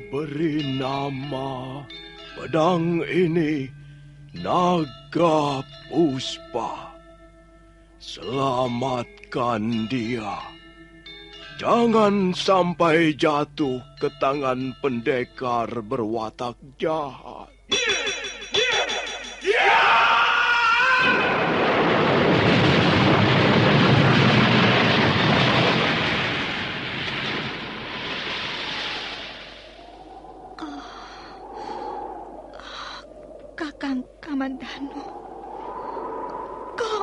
beri nama pedang ini Naga Puspa. Selamatkan dia. Jangan sampai jatuh ke tangan pendekar berwatak jahat. Kakang Kamandanu, kau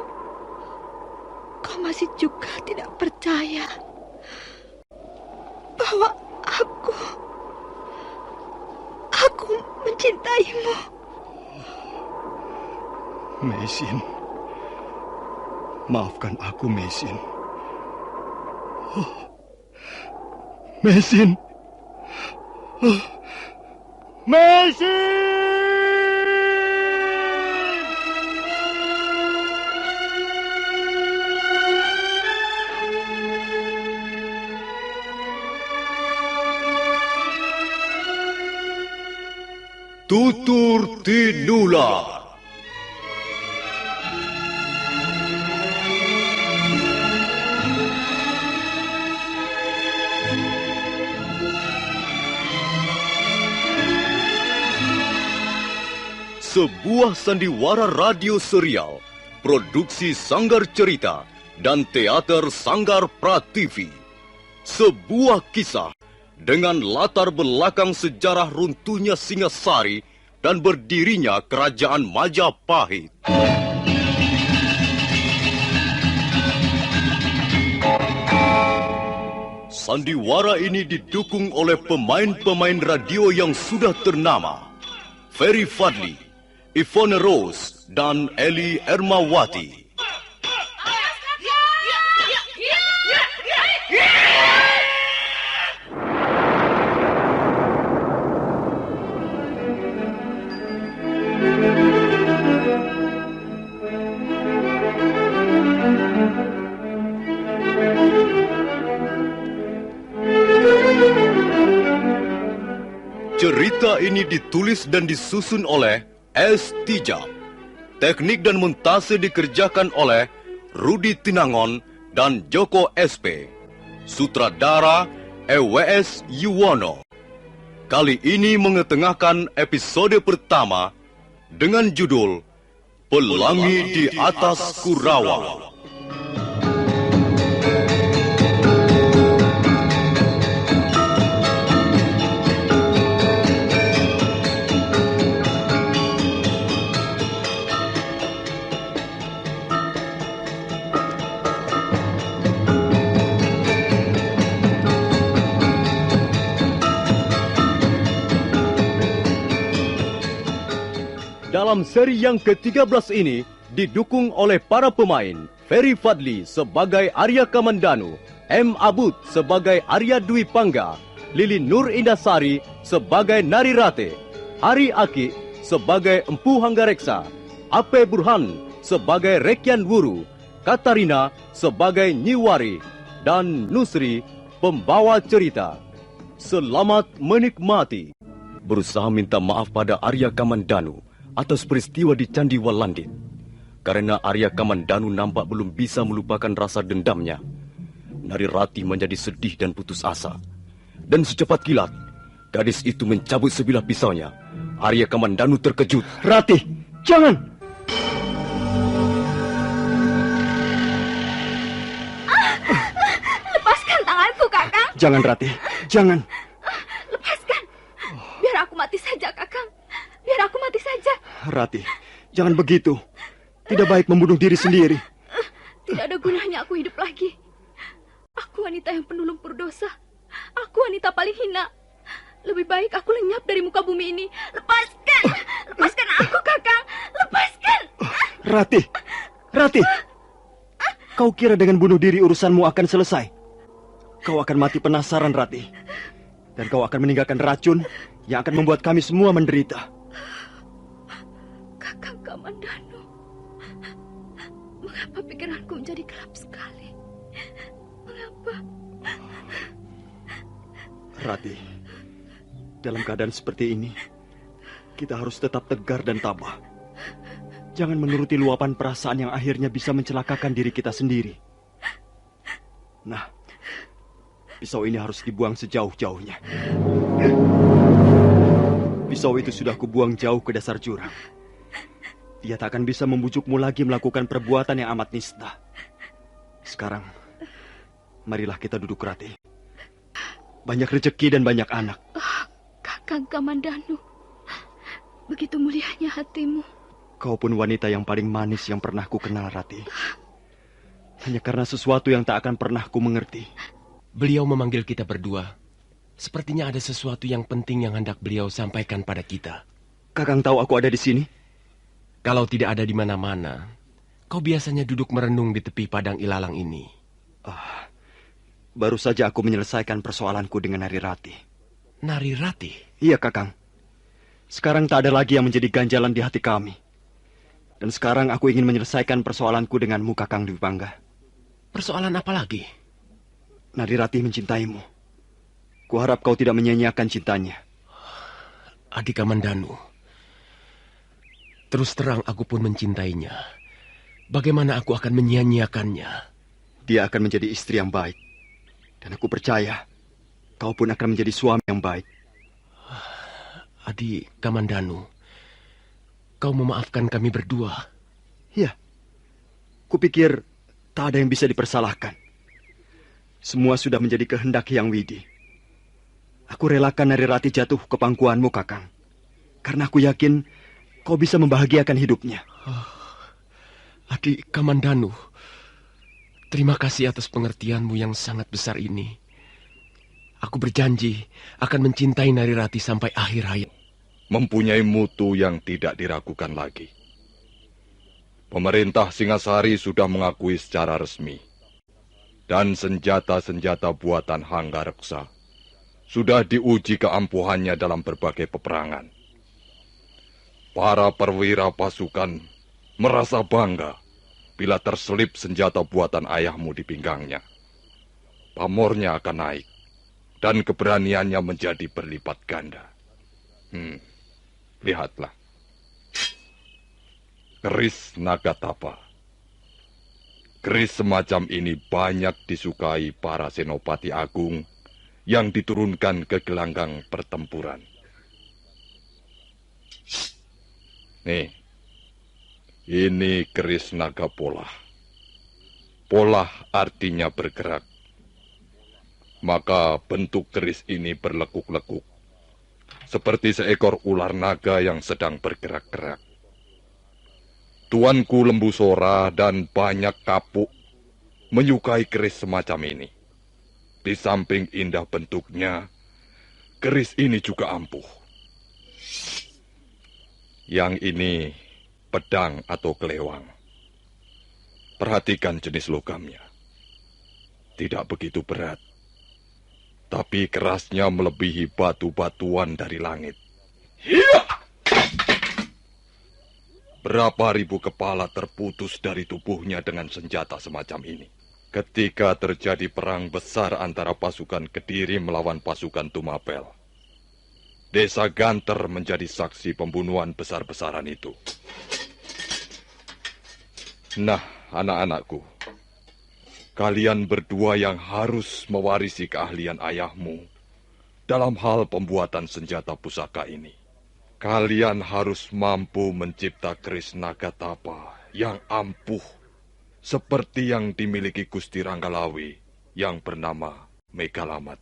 masih juga tidak percaya bahwa aku mencintaimu. Meisin, maafkan aku, Meisin. Meisin. Meisin! Tutur Tinular. Sebuah sandiwara radio serial, produksi Sanggar Cerita dan teater Sanggar Prativi. Sebuah kisah dengan latar belakang sejarah runtuhnya Singasari dan berdirinya Kerajaan Majapahit. Sandiwara ini didukung oleh pemain-pemain radio yang sudah ternama. Ferry Fadli, Ivone Rose, dan Eli Ermawati. Cerita ini ditulis dan disusun oleh S. Tijab. Teknik dan montase dikerjakan oleh Rudi Tinangon dan Joko SP. Sutradara EWS Yuwono. Kali ini mengetengahkan episode pertama dengan judul Pelangi di Atas Kurawa. Dalam seri yang ke-13 ini didukung oleh para pemain Ferry Fadli sebagai Arya Kamandanu, M. Abud sebagai Arya Dwi Pangga, Lili Nur Indasari sebagai Nari Rate, Ari Aki sebagai Empu Hanggareksa, Ape Burhan sebagai Rekyan Wuru, Katarina sebagai Nyiwari, dan Nusri pembawa cerita. Selamat menikmati. Berusaha minta maaf pada Arya Kamandanu atas peristiwa di Candi Walandit. Karena Arya Kamandanu nampak belum bisa melupakan rasa dendamnya, Nari Rati menjadi sedih dan putus asa. Dan secepat kilat, gadis itu mencabut sebilah pisaunya. Arya Kamandanu terkejut. Rati, jangan! Lepaskan tanganku, Kakang. Jangan, Rati, jangan. Lepaskan. Biar aku mati saja, Kakang. Biar aku mati saja. Rati, jangan begitu. Tidak baik membunuh diri sendiri. Tidak ada gunanya aku hidup lagi. Aku wanita yang penuh lumpur dosa. Aku wanita paling hina. Lebih baik aku lenyap dari muka bumi ini. Lepaskan! Lepaskan aku, Kakang! Lepaskan! Rati! Kau kira dengan bunuh diri urusanmu akan selesai? Kau akan mati penasaran, Rati. Dan kau akan meninggalkan racun yang akan membuat kami semua menderita. Kakang Kamandanu, mengapa pikiranku menjadi gelap sekali? Mengapa? Rati, Dalam keadaan seperti ini, kita harus tetap tegar dan tabah. Jangan menuruti luapan perasaan yang akhirnya bisa mencelakakan diri kita sendiri. Nah, pisau ini harus dibuang sejauh-jauhnya. Pisau itu sudah kubuang jauh ke dasar jurang. Dia tak akan bisa membujukmu lagi melakukan perbuatan yang amat nista. Sekarang, marilah kita duduk rati. Banyak rezeki dan banyak anak. Kakang Kamandanu, begitu mulianya hatimu. Kau pun wanita yang paling manis yang pernah ku kenal, Rati. Hanya karena sesuatu yang tak akan pernah ku mengerti. Beliau memanggil kita berdua. Sepertinya ada sesuatu yang penting yang hendak beliau sampaikan pada kita. Kakang tahu aku ada di sini? Kalau tidak ada di mana-mana, kau biasanya duduk merenung di tepi padang ilalang ini. Baru saja aku menyelesaikan persoalanku dengan Nari Rati. Nari Rati? Iya, Kakang. Sekarang tak ada lagi yang menjadi ganjalan di hati kami. Dan sekarang aku ingin menyelesaikan persoalanku denganmu, Kakang Dwi Pangga. Persoalan apa lagi? Nari Rati mencintaimu. Kuharap kau tidak menyia-nyiakan cintanya. Adik Kamandanu, terus terang aku pun mencintainya. Bagaimana aku akan menyia-nyiakannya? Dia akan menjadi istri yang baik. Dan aku percaya, kau pun akan menjadi suami yang baik. Adik Kamandanu, kau memaafkan kami berdua. Ya, kupikir tak ada yang bisa dipersalahkan. Semua sudah menjadi kehendak Hyang Widi. Aku relakan Nari Rati jatuh ke pangkuanmu, Kakang. Karena aku yakin kau bisa membahagiakan hidupnya. Adik Kamandanu, terima kasih atas pengertianmu yang sangat besar ini. Aku berjanji akan mencintai Nari Rati sampai akhir hayat. Mempunyai mutu yang tidak diragukan lagi. Pemerintah Singasari sudah mengakui secara resmi. Dan senjata-senjata buatan Hanggareksa sudah diuji keampuhannya dalam berbagai peperangan. Para perwira pasukan merasa bangga bila terselip senjata buatan ayahmu di pinggangnya. Pamornya akan naik dan keberaniannya menjadi berlipat ganda. Lihatlah. Keris Nagatapa. Keris semacam ini banyak disukai para senopati agung yang diturunkan ke gelanggang pertempuran. Nih, ini keris naga polah. Polah artinya bergerak. Maka bentuk keris ini berlekuk-lekuk, seperti seekor ular naga yang sedang bergerak-gerak. Tuanku Lembu Sora dan banyak kapuk menyukai keris semacam ini. Di samping indah bentuknya, keris ini juga ampuh. Yang ini pedang atau kelewang. Perhatikan jenis logamnya. Tidak begitu berat, tapi kerasnya melebihi batu-batuan dari langit. Hiya! Berapa ribu kepala terputus dari tubuhnya dengan senjata semacam ini. Ketika terjadi perang besar antara pasukan Kediri melawan pasukan Tumapel, Desa Ganter menjadi saksi pembunuhan besar-besaran itu. Nah, anak-anakku, kalian berdua yang harus mewarisi keahlian ayahmu dalam hal pembuatan senjata pusaka ini. Kalian harus mampu mencipta keris Nagatapa yang ampuh seperti yang dimiliki Gusti Ranggalawi yang bernama Megalamat.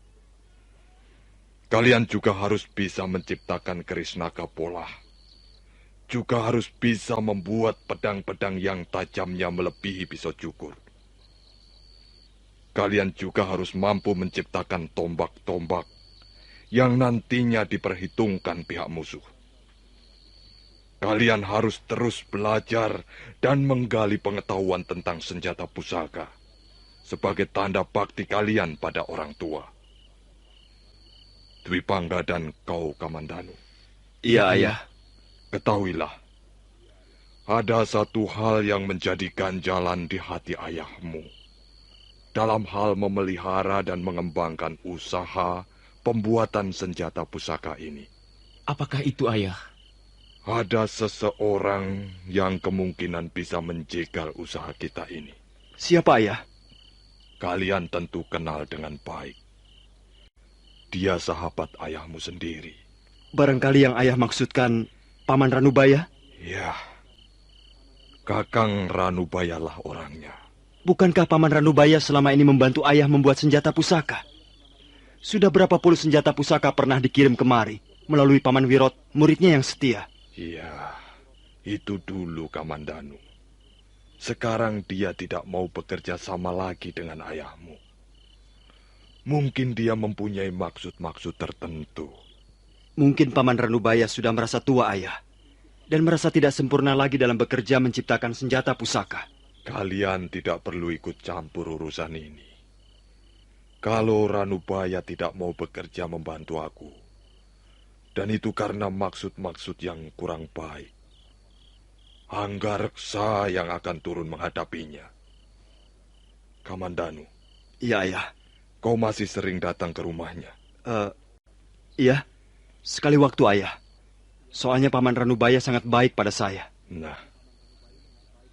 Kalian juga harus bisa menciptakan keris naga polah. Juga harus bisa membuat pedang-pedang yang tajamnya melebihi pisau cukur. Kalian juga harus mampu menciptakan tombak-tombak yang nantinya diperhitungkan pihak musuh. Kalian harus terus belajar dan menggali pengetahuan tentang senjata pusaka sebagai tanda bakti kalian pada orang tua. Dwi Pangga dan kau, Kamandanu. Iya, Ayah. Ketahuilah, ada satu hal yang menjadi ganjalan di hati ayahmu dalam hal memelihara dan mengembangkan usaha, pembuatan senjata pusaka ini. Apakah itu, Ayah? Ada seseorang yang kemungkinan bisa menjegal usaha kita ini. Siapa, Ayah? Kalian tentu kenal dengan baik. Dia sahabat ayahmu sendiri. Barangkali yang Ayah maksudkan Paman Ranubaya? Ya, Kakang Ranubayalah orangnya. Bukankah Paman Ranubaya selama ini membantu Ayah membuat senjata pusaka? Sudah berapa puluh senjata pusaka pernah dikirim kemari melalui Paman Wirot, muridnya yang setia. Iya, itu dulu Kamandanu. Sekarang dia tidak mau bekerja sama lagi dengan ayahmu. Mungkin dia mempunyai maksud-maksud tertentu. Mungkin Paman Ranubaya sudah merasa tua, Ayah, dan merasa tidak sempurna lagi dalam bekerja menciptakan senjata pusaka. Kalian tidak perlu ikut campur urusan ini. Kalau Ranubaya tidak mau bekerja membantu aku, dan itu karena maksud-maksud yang kurang baik, Anggareksa yang akan turun menghadapinya. Kamandanu. Iya, Ayah. Kau masih sering datang ke rumahnya? Iya, sekali waktu, Ayah. Soalnya Paman Ranubaya sangat baik pada saya. Nah,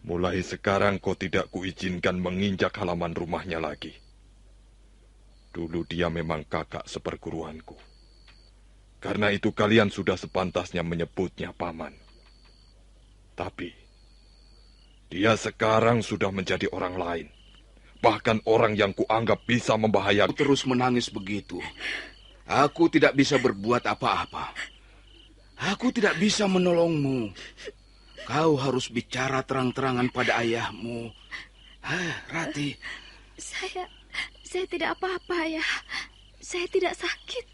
mulai sekarang kau tidak kuizinkan menginjak halaman rumahnya lagi. Dulu dia memang kakak seperguruanku. Karena itu kalian sudah sepantasnya menyebutnya Paman. Tapi, dia sekarang sudah menjadi orang lain. Bahkan orang yang kuanggap bisa membahayakan. Terus menangis begitu. Aku tidak bisa berbuat apa-apa. Aku tidak bisa menolongmu. Kau harus bicara terang-terangan pada ayahmu. Rati. Saya tidak apa-apa, Ayah. Saya tidak sakit.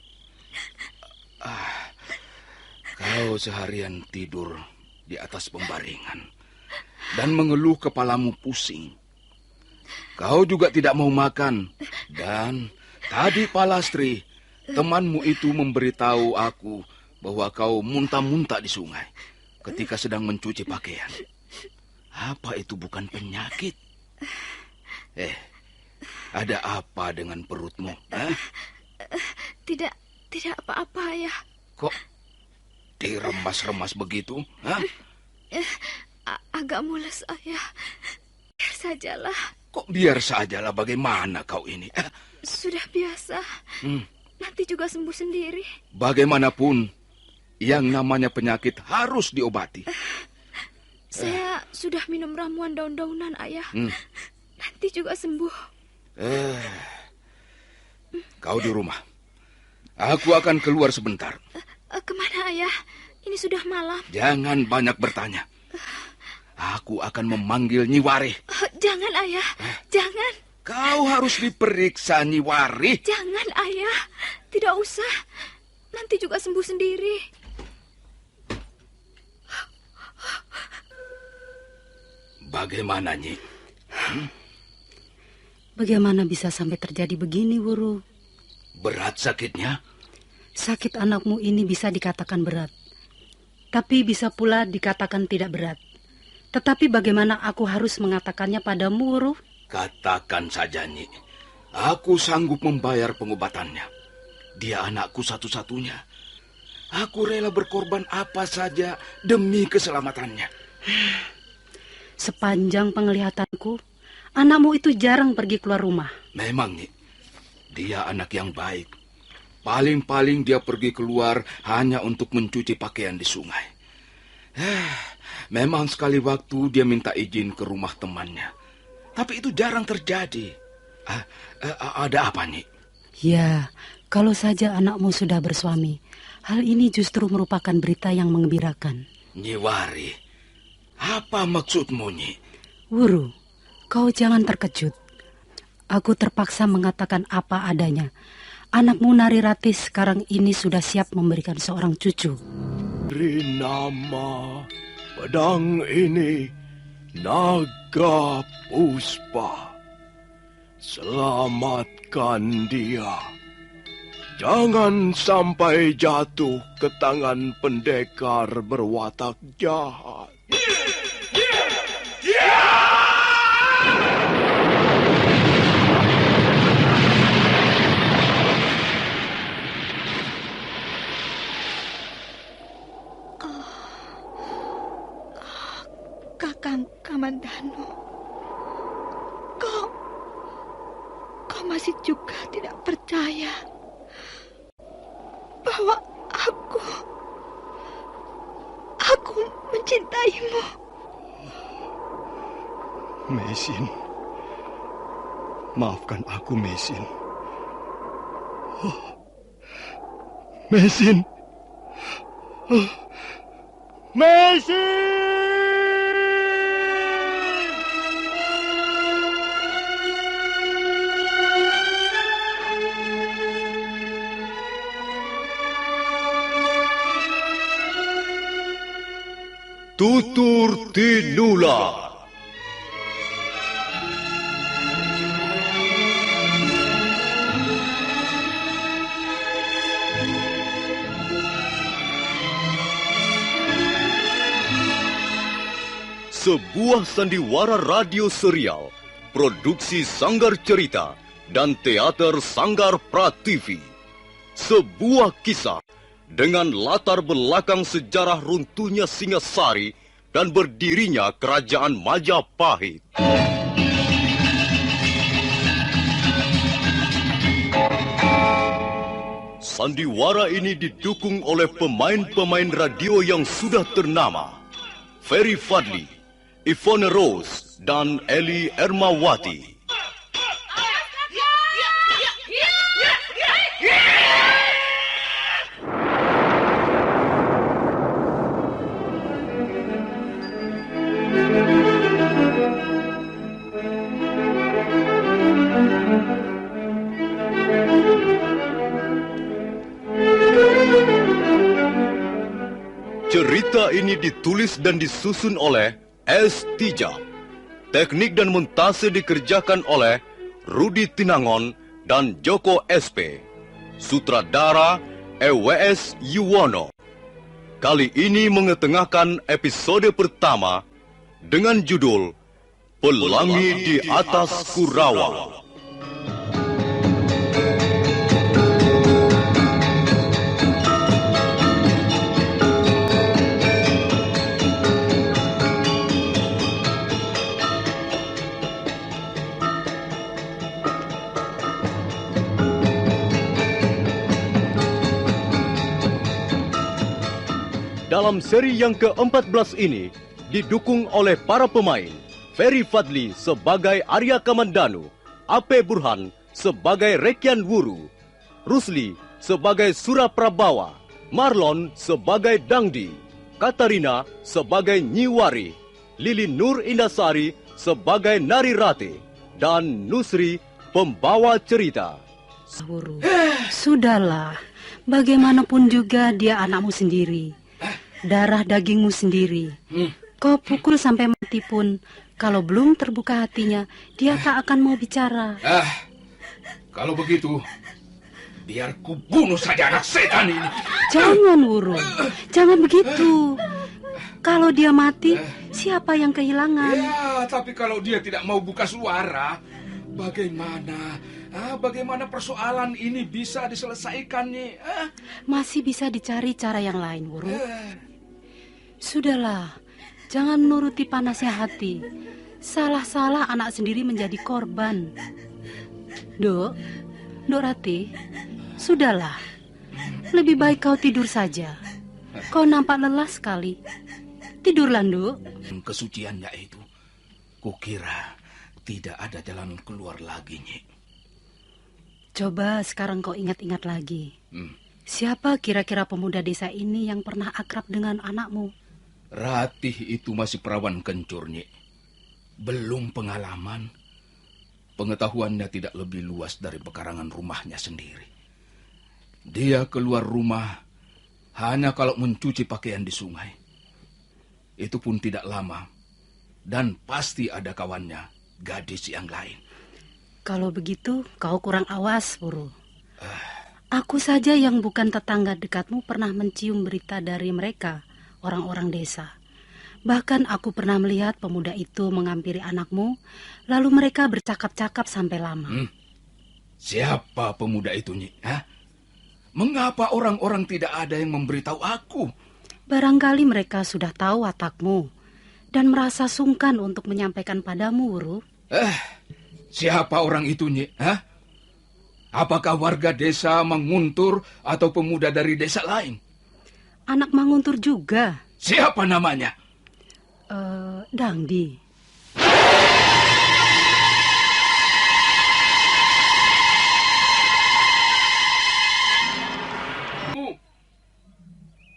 Kau seharian tidur di atas pembaringan dan mengeluh kepalamu pusing. Kau juga tidak mau makan. Dan tadi Palastri, temanmu itu memberitahu aku bahwa kau muntah-muntah di sungai ketika sedang mencuci pakaian. Apa itu bukan penyakit? Ada apa dengan perutmu? Tidak apa-apa, Ayah. Kok diremas-remas begitu? Agak mules, Ayah. Biar sajalah. Kok biar sajalah, bagaimana kau ini? Sudah biasa. Nanti juga sembuh sendiri. Bagaimanapun, yang namanya penyakit harus diobati. Saya sudah minum ramuan daun-daunan, Ayah. Nanti juga sembuh. Kau di rumah. Aku akan keluar sebentar. Kemana, Ayah? Ini sudah malam. Jangan banyak bertanya. Aku akan memanggil Nyi Wari. Jangan, Ayah. Jangan. Kau harus diperiksa, Nyi Wari. Jangan, Ayah. Tidak usah. Nanti juga sembuh sendiri. Bagaimana, Nyi? Bagaimana bisa sampai terjadi begini, Wuru? Berat sakitnya? Sakit anakmu ini bisa dikatakan berat. Tapi bisa pula dikatakan tidak berat. Tetapi bagaimana aku harus mengatakannya padamu, Wuru? Katakan saja, Nyi. Aku sanggup membayar pengobatannya. Dia anakku satu-satunya. Aku rela berkorban apa saja demi keselamatannya. Sepanjang penglihatanku, anakmu itu jarang pergi keluar rumah. Memang, Nyi. Dia anak yang baik. Paling-paling dia pergi keluar hanya untuk mencuci pakaian di sungai. Memang sekali waktu dia minta izin ke rumah temannya. Tapi itu jarang terjadi. Ada apa, Nyi? Ya, kalau saja anakmu sudah bersuami, hal ini justru merupakan berita yang menggembirakan. Nyi Wari, apa maksudmu, Nyi? Wuru, kau jangan terkejut. Aku terpaksa mengatakan apa adanya. Anakmu Narirati sekarang ini sudah siap memberikan seorang cucu. Beri nama pedang ini Naga Puspa. Selamatkan dia. Jangan sampai jatuh ke tangan pendekar berwatak jahat. Kamandanu. Kau masih juga tidak percaya bahwa aku mencintaimu. Mesin, maafkan aku, Mesin. Mesin. Mesin! Tutur Tinula. Sebuah sandiwara radio serial, produksi Sanggar Cerita dan Teater Sanggar Prativi. Sebuah kisah dengan latar belakang sejarah runtuhnya Singasari dan berdirinya Kerajaan Majapahit. Sandiwara ini didukung oleh pemain-pemain radio yang sudah ternama. Ferry Fadli, Ivone Rose, dan Eli Ermawati. Cerita ini ditulis dan disusun oleh S. Tijab. Teknik dan montase dikerjakan oleh Rudi Tinangon dan Joko SP. Sutradara EWS Yuwono. Kali ini mengetengahkan episode pertama dengan judul Pelangi di Atas Kurawa. Dalam seri yang ke-14 ini, didukung oleh para pemain, Ferry Fadli sebagai Arya Kamandanu, Ape Burhan sebagai Rekyan Wuru, Rusli sebagai Suraprabawa, Marlon sebagai Dangdi, Katarina sebagai Nyiwari, Lili Nur Indasari sebagai Narirate, dan Nusri pembawa cerita. Wuru, sudahlah, bagaimanapun juga dia anakmu sendiri. Darah dagingmu sendiri. Kau pukul sampai mati pun, kalau belum terbuka hatinya, dia tak akan mau bicara. Kalau begitu, biar ku bunuh saja anak setan ini. Jangan, Wuru. Jangan begitu. Kalau dia mati, siapa yang kehilangan? Ya, tapi kalau dia tidak mau buka suara, bagaimana? Bagaimana persoalan ini bisa diselesaikan nih? Masih bisa dicari cara yang lain, Wuru. Sudahlah, jangan nuruti panasnya hati. Salah-salah anak sendiri menjadi korban. Dok Rati, sudahlah. Lebih baik kau tidur saja. Kau nampak lelah sekali. Tidurlah, Dok. Kesuciannya itu, kukira tidak ada jalan keluar lagi, Nyik. Coba sekarang kau ingat-ingat lagi. Siapa kira-kira pemuda desa ini yang pernah akrab dengan anakmu? Ratih itu masih perawan kencur, Nyik. Belum pengalaman. Pengetahuannya tidak lebih luas dari pekarangan rumahnya sendiri. Dia keluar rumah hanya kalau mencuci pakaian di sungai. Itu pun tidak lama. Dan pasti ada kawannya, gadis yang lain. Kalau begitu, kau kurang awas, Wuru. Aku saja yang bukan tetangga dekatmu pernah mencium berita dari mereka, orang-orang desa. Bahkan aku pernah melihat pemuda itu menghampiri anakmu, lalu mereka bercakap-cakap sampai lama. Siapa pemuda itu, Nyik? Mengapa orang-orang tidak ada yang memberitahu aku? Barangkali mereka sudah tahu watakmu. dan merasa sungkan untuk menyampaikan padamu, Wuru. Siapa orang itu, Nyi? Hah? Apakah warga desa Manguntur atau pemuda dari desa lain? Anak Manguntur juga. Siapa namanya? Dangdi.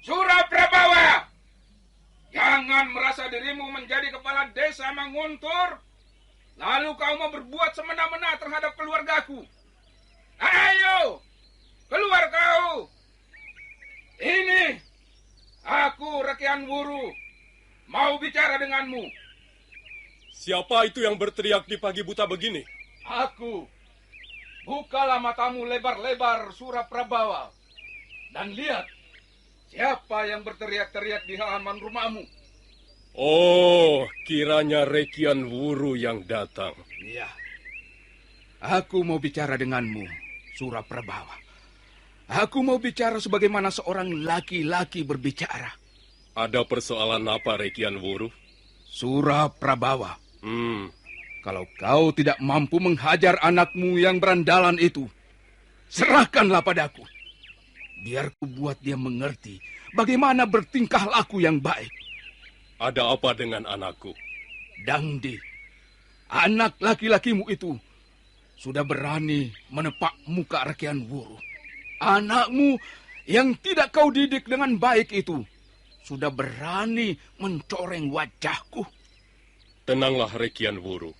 Suraprabawa! Jangan merasa dirimu menjadi kepala desa Manguntur, lalu kau mau berbuat semena-mena terhadap keluargaku. Ayo, keluar kau! Ini, aku Rekian Wuru, mau bicara denganmu. Siapa itu yang berteriak di pagi buta begini? Aku. Bukalah matamu lebar-lebar, Suraprabawa. Dan lihat, siapa yang berteriak-teriak di halaman rumahmu? Oh, kiranya Rekian Wuru yang datang. Iya. Aku mau bicara denganmu, Suraprabawa. Aku mau bicara sebagaimana seorang laki-laki berbicara. Ada persoalan apa, Rekian Wuru? Suraprabawa. Kalau kau tidak mampu menghajar anakmu yang berandalan itu, serahkanlah padaku. Biar ku buat dia mengerti bagaimana bertingkah laku yang baik. Ada apa dengan anakku? Dangdi, anak laki-lakimu itu sudah berani menepak muka Rekian Wuru. Anakmu yang tidak kau didik dengan baik itu sudah berani mencoreng wajahku. Tenanglah, Rekian Wuru.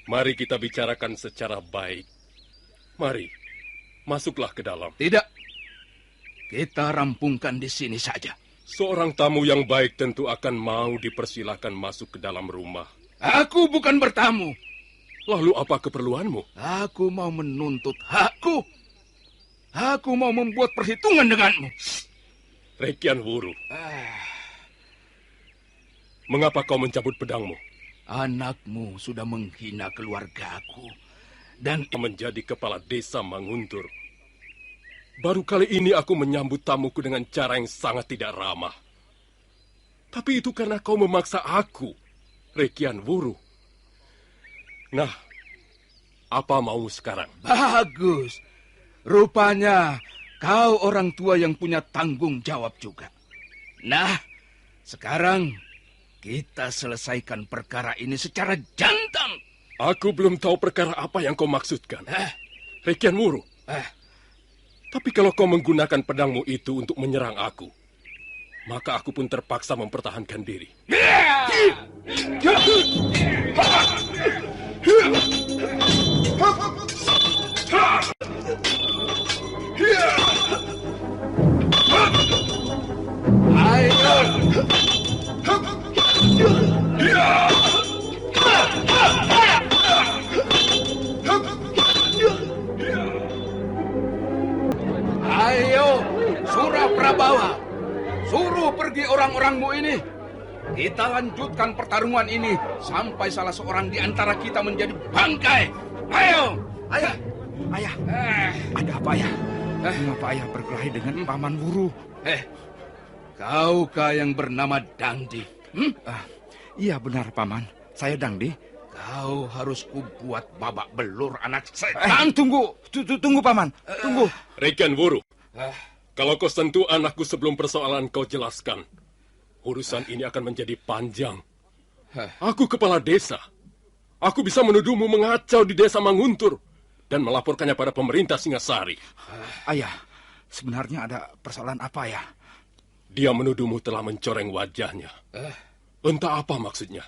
Mari kita bicarakan secara baik. Mari, masuklah ke dalam. Tidak. Kita rampungkan di sini saja. Seorang tamu yang baik tentu akan mau dipersilahkan masuk ke dalam rumah. Aku bukan bertamu. Lalu apa keperluanmu? Aku mau menuntut hakku. Aku mau membuat perhitungan denganmu. Rekian Wuru. Mengapa kau mencabut pedangmu? Anakmu sudah menghina keluargaku. Dan menjadi kepala desa Manguntur. Baru kali ini aku menyambut tamuku dengan cara yang sangat tidak ramah. Tapi itu karena kau memaksa aku, Rekian Wuru. Nah, apa maumu sekarang? Bagus. Rupanya kau orang tua yang punya tanggung jawab juga. Nah, sekarang kita selesaikan perkara ini secara jantan. Aku belum tahu perkara apa yang kau maksudkan. Rekian Wuru. Tapi kalau kau menggunakan pedangmu itu untuk menyerang aku, maka aku pun terpaksa mempertahankan diri. Ayo, Suraprabawa, suruh pergi orang-orangmu ini. Kita lanjutkan pertarungan ini sampai salah seorang di antara kita menjadi bangkai. Ayo, ayah, ada apa ya? Mengapa ayah berkelahi dengan Paman Wuru? Kaukah yang bernama Dangdi? Iya benar, Paman. Saya Dangdi. Kau harus kubuat babak belur anak setan. Tunggu, Paman. Tunggu. Rekian Wuru, kalau kau sentuh anakku sebelum persoalan kau jelaskan, urusan ini akan menjadi panjang. Aku kepala desa. Aku bisa menuduhmu mengacau di desa Manguntur dan melaporkannya pada pemerintah Singasari. Ayah, sebenarnya ada persoalan apa ya? Dia menuduhmu telah mencoreng wajahnya. Entah apa maksudnya.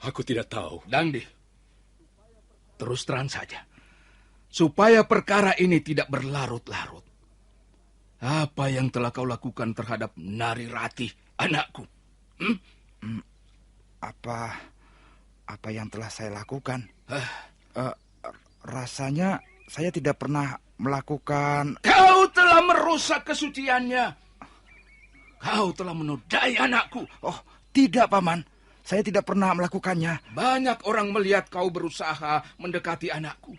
Aku tidak tahu. Dangdi, terus terang saja. Supaya perkara ini tidak berlarut-larut. Apa yang telah kau lakukan terhadap Nari Rati, anakku? Apa yang telah saya lakukan? Rasanya saya tidak pernah melakukan... Kau telah merusak kesuciannya. Kau telah menodai anakku. Oh, tidak, Paman. Saya tidak pernah melakukannya. Banyak orang melihat kau berusaha mendekati anakku.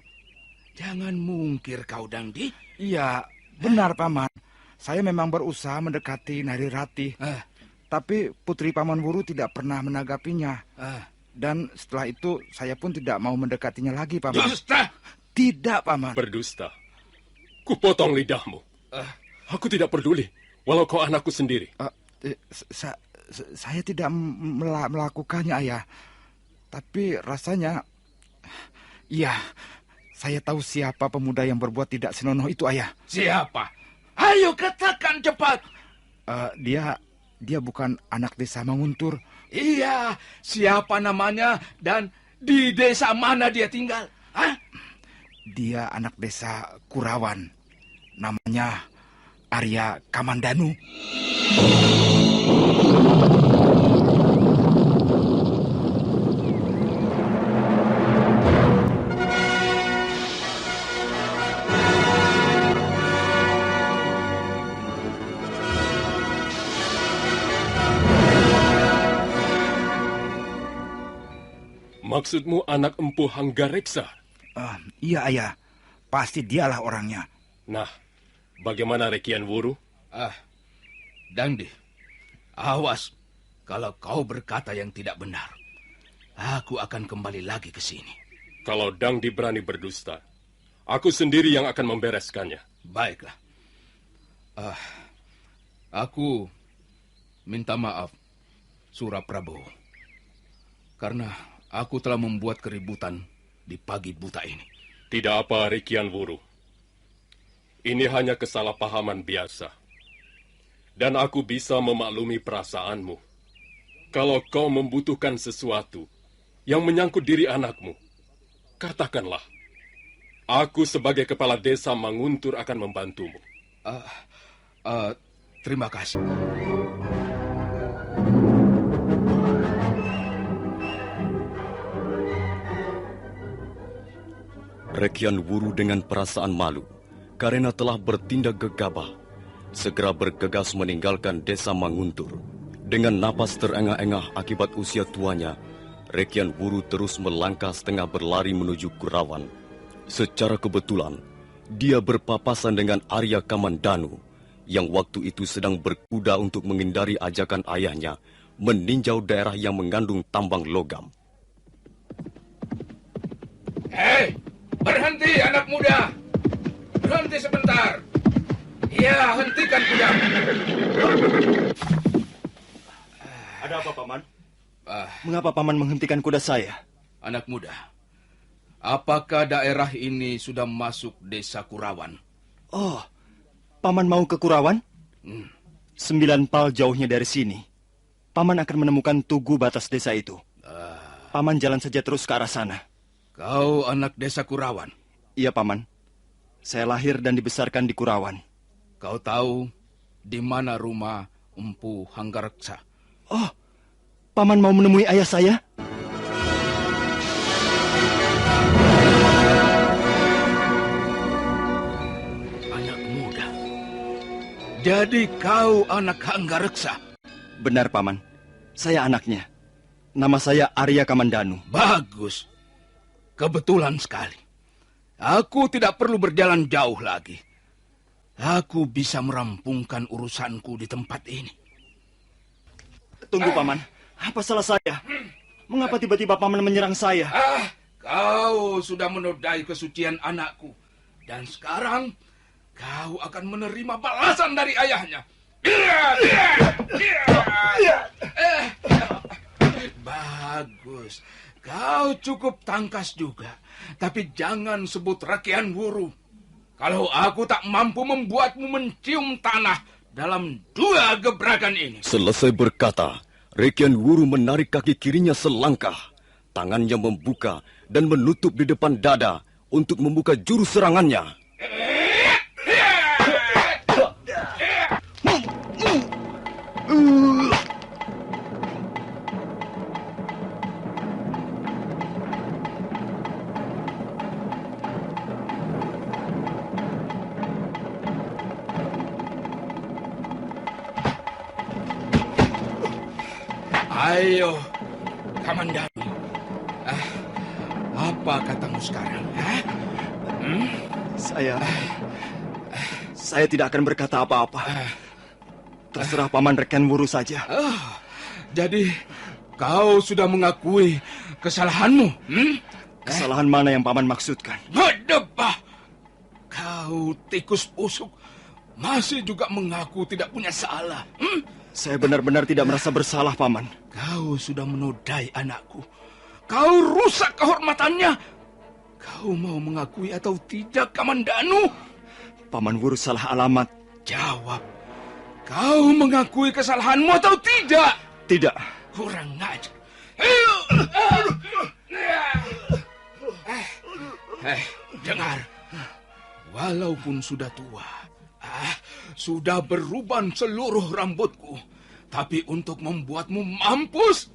Jangan mungkir kau, Dangdi. Iya, benar, Paman. Saya memang berusaha mendekati Nari Rati. Tapi putri Paman Wuru tidak pernah menanggapinya. Dan setelah itu saya pun tidak mau mendekatinya lagi, Paman. Dusta! Tidak, Paman. Berdusta. Kupotong lidahmu. Aku tidak peduli, walau kau anakku sendiri. Saya tidak melakukannya, Ayah. Tapi rasanya... Iya, saya tahu siapa pemuda yang berbuat tidak senonoh itu, Ayah. Siapa? Ayo katakan cepat. Dia bukan anak desa Manguntur. Iya, siapa namanya dan di desa mana dia tinggal? Dia anak desa Kurawan. Namanya Arya Kamandanu. Maksudmu anak empu Hanggareksa? Iya, Ayah. Pasti dialah orangnya. Nah, bagaimana Rekian Wuru? Dangdi, awas kalau kau berkata yang tidak benar. Aku akan kembali lagi ke sini. Kalau Dangdi berani berdusta, aku sendiri yang akan membereskannya. Baiklah. Aku minta maaf, Suraprabowo. Karena aku telah membuat keributan di pagi buta ini. Tidak apa, Rekian Wuru. Ini hanya kesalahpahaman biasa. Dan aku bisa memaklumi perasaanmu. Kalau kau membutuhkan sesuatu yang menyangkut diri anakmu, katakanlah. Aku sebagai kepala desa Manguntur akan membantumu. Terima kasih. Rekian Wuru dengan perasaan malu karena telah bertindak gegabah, segera bergegas meninggalkan desa Manguntur. Dengan napas terengah-engah akibat usia tuanya, Rekian Wuru terus melangkah setengah berlari menuju Kurawan. Secara kebetulan, dia berpapasan dengan Arya Kamandanu yang waktu itu sedang berkuda untuk menghindari ajakan ayahnya meninjau daerah yang mengandung tambang logam. Hei! Berhenti, anak muda. Berhenti sebentar. Ya, hentikan kuda. Ada apa, Paman? Mengapa Paman menghentikan kuda saya? Anak muda, apakah daerah ini sudah masuk desa Kurawan? Oh, Paman mau ke Kurawan? 9 pal jauhnya dari sini. Paman akan menemukan tugu batas desa itu. Paman jalan saja terus ke arah sana. Kau anak desa Kurawan? Iya, Paman. Saya lahir dan dibesarkan di Kurawan. Kau tahu di mana rumah Empu Hanggareksa? Oh, Paman mau menemui ayah saya? Anak muda. Jadi kau anak Hanggareksa? Benar, Paman. Saya anaknya. Nama saya Arya Kamandanu. Bagus. Kebetulan sekali. Aku tidak perlu berjalan jauh lagi. Aku bisa merampungkan urusanku di tempat ini. Tunggu, Paman. Apa salah saya? Mengapa tiba-tiba Paman menyerang saya? Kau sudah menodai kesucian anakku. Dan sekarang kau akan menerima balasan dari ayahnya. Bagus. Kau cukup tangkas juga. Tapi jangan sebut Rekian Wuru. Kalau aku tak mampu membuatmu mencium tanah dalam 2 gebrakan ini. Selesai berkata, Rekian Wuru menarik kaki kirinya selangkah. Tangannya membuka dan menutup di depan dada untuk membuka jurus serangannya. Ayo, Kamandanu. Apa katamu sekarang? Saya tidak akan berkata apa-apa. Terserah Paman Reken Wuru saja. Jadi kau sudah mengakui kesalahanmu? Kesalahan mana yang Paman maksudkan? Berdebah! Kau tikus busuk masih juga mengaku tidak punya salah. Saya benar-benar tidak merasa bersalah, Paman. Kau sudah menodai anakku. Kau rusak kehormatannya. Kau mau mengakui atau tidak, Kamandanu? Paman Wuru salah alamat. Jawab. Kau mengakui kesalahanmu atau tidak? Tidak. Kurang ajar. Dengar. Walaupun sudah tua, sudah beruban seluruh rambutku, tapi untuk membuatmu mampus,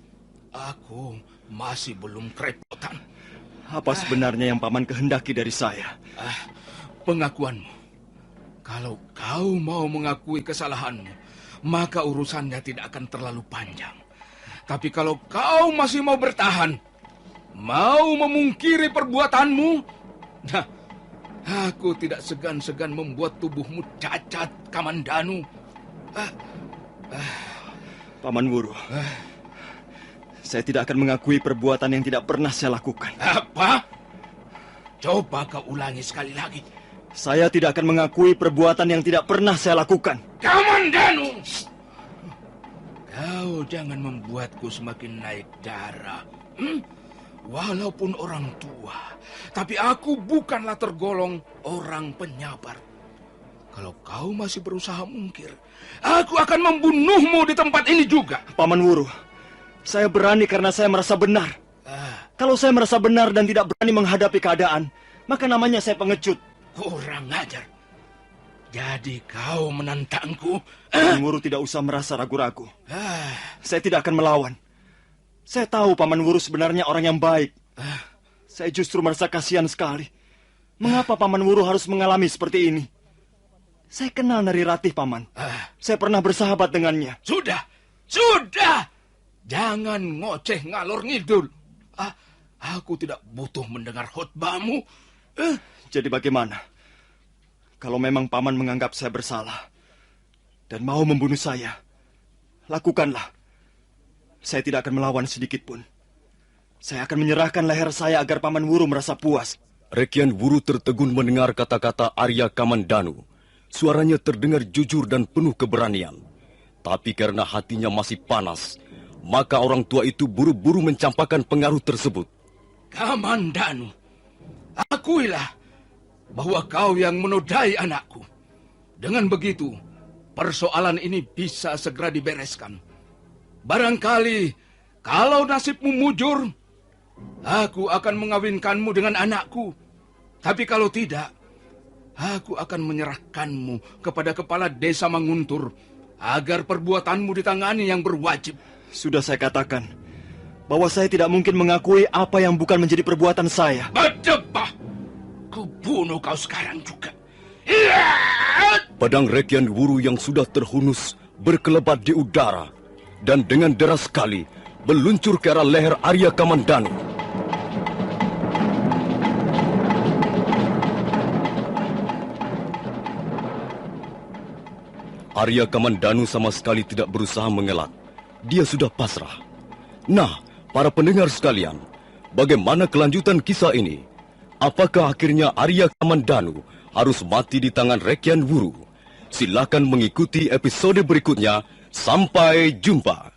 aku masih belum kerepotan. Apa sebenarnya yang Paman kehendaki dari saya? Pengakuanmu. Kalau kau mau mengakui kesalahanmu, maka urusannya tidak akan terlalu panjang. Tapi kalau kau masih mau bertahan, mau memungkiri perbuatanmu, nah, aku tidak segan-segan membuat tubuhmu cacat, Kamandanu. Paman Wuru, saya tidak akan mengakui perbuatan yang tidak pernah saya lakukan. Apa? Coba kau ulangi sekali lagi. Saya tidak akan mengakui perbuatan yang tidak pernah saya lakukan. Kamandanu! Kau jangan membuatku semakin naik darah. Walaupun orang tua, tapi aku bukanlah tergolong orang penyabar. Kalau kau masih berusaha mungkir, aku akan membunuhmu di tempat ini juga. Paman Wuru, saya berani karena saya merasa benar. Kalau saya merasa benar dan tidak berani menghadapi keadaan, maka namanya saya pengecut. Kurang ajar. Jadi kau menantangku? Paman Wuru tidak usah merasa ragu-ragu. Saya tidak akan melawan. Saya tahu Paman Wuru sebenarnya orang yang baik. Saya justru merasa kasihan sekali. Mengapa Paman Wuru harus mengalami seperti ini? Saya kenal Nari Ratih, Paman. Saya pernah bersahabat dengannya. Sudah. Jangan ngoceh ngalor ngidul. Aku tidak butuh mendengar khotbahmu. Jadi bagaimana? Kalau memang Paman menganggap saya bersalah dan mau membunuh saya, lakukanlah. Saya tidak akan melawan sedikit pun. Saya akan menyerahkan leher saya agar Paman Wuru merasa puas. Rekian Wuru tertegun mendengar kata-kata Arya Kamandanu. Suaranya terdengar jujur dan penuh keberanian. Tapi karena hatinya masih panas, maka orang tua itu buru-buru mencampakkan pengaruh tersebut. Kamandanu, akuilah bahwa kau yang menodai anakku. Dengan begitu, persoalan ini bisa segera dibereskan. Barangkali, kalau nasibmu mujur, aku akan mengawinkanmu dengan anakku. Tapi kalau tidak, aku akan menyerahkanmu kepada kepala desa Manguntur agar perbuatanmu ditangani yang berwajib. Sudah saya katakan bahwa saya tidak mungkin mengakui apa yang bukan menjadi perbuatan saya. Berdebah! Kubunuh kau sekarang juga. Pedang Rekian Wuru yang sudah terhunus berkelebat di udara dan dengan deras sekali meluncur ke arah leher Arya Kamandanu. Arya Kamandanu sama sekali tidak berusaha mengelak. Dia sudah pasrah. Nah, para pendengar sekalian, bagaimana kelanjutan kisah ini? Apakah akhirnya Arya Kamandanu harus mati di tangan Rekian Wuru? Silakan mengikuti episode berikutnya. Sampai jumpa.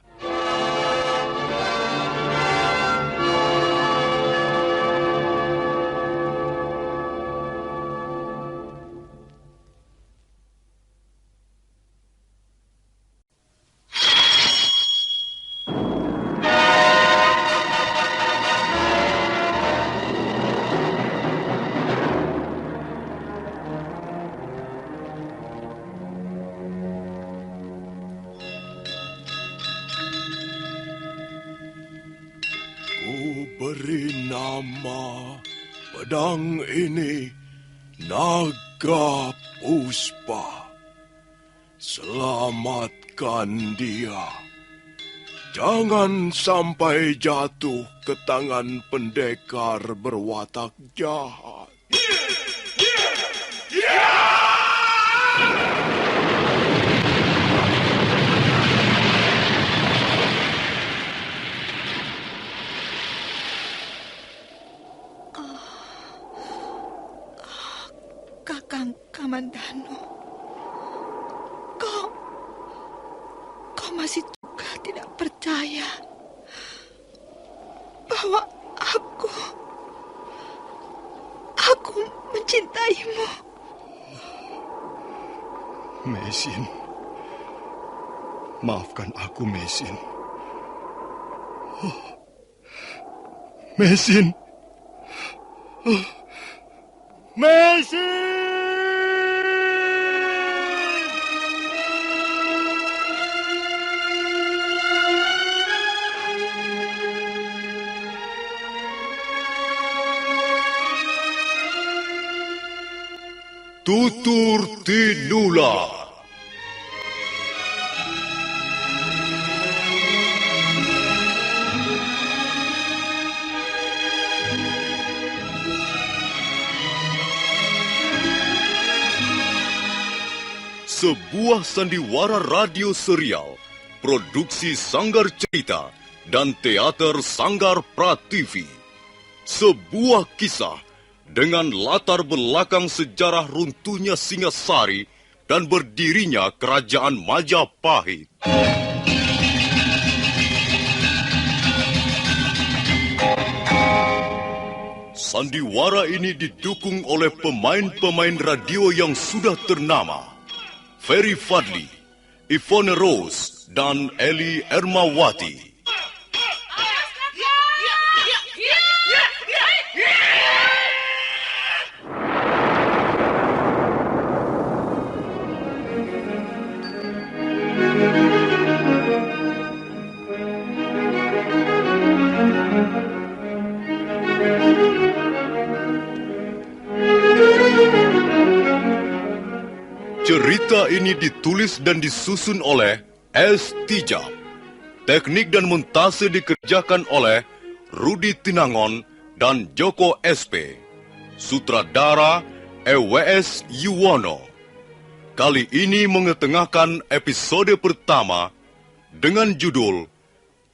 Beri nama pedang ini Naga Puspa. Selamatkan dia. Jangan sampai jatuh ke tangan pendekar berwatak jahat. Kakang Kamandanu, kau masih juga tidak percaya bahwa aku mencintaimu. Mesin, maafkan aku, Mesin. Mesin. Mesin! Tutur Tinula. Sebuah sandiwara radio serial, produksi Sanggar Cerita dan Teater Sanggar Prativi. Sebuah kisah dengan latar belakang sejarah runtuhnya Singasari dan berdirinya Kerajaan Majapahit. Sandiwara ini didukung oleh pemain-pemain radio yang sudah ternama. Ferry Fadli, Ivone Rose, dan Eli Ermawati. Cerita ini ditulis dan disusun oleh S. Tijab. Teknik dan montase dikerjakan oleh Rudi Tinangon dan Joko SP. Sutradara EWS Yuwono. Kali ini mengetengahkan episode pertama dengan judul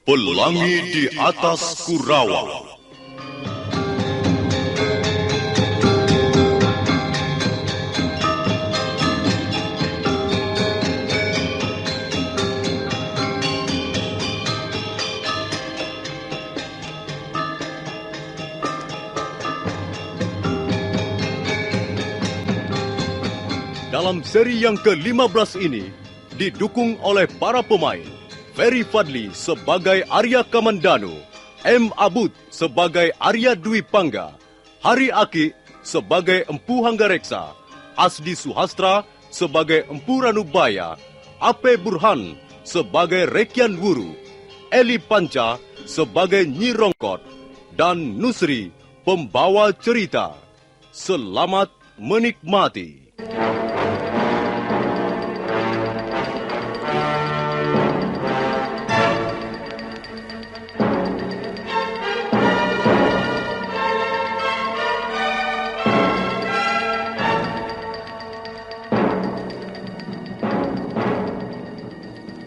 Pelangi di Atas Kurawa. Dalam seri yang ke-15 ini, didukung oleh para pemain, Ferry Fadli sebagai Arya Kamandanu, M. Abud sebagai Arya Dwi Pangga, Hari Aki sebagai Empu Hanggareksa, Asdi Suhastra sebagai Empu Ranubaya, Ape Burhan sebagai Rekian Wuru, Eli Panca sebagai Nyi Rongkot, dan Nusri pembawa cerita. Selamat menikmati.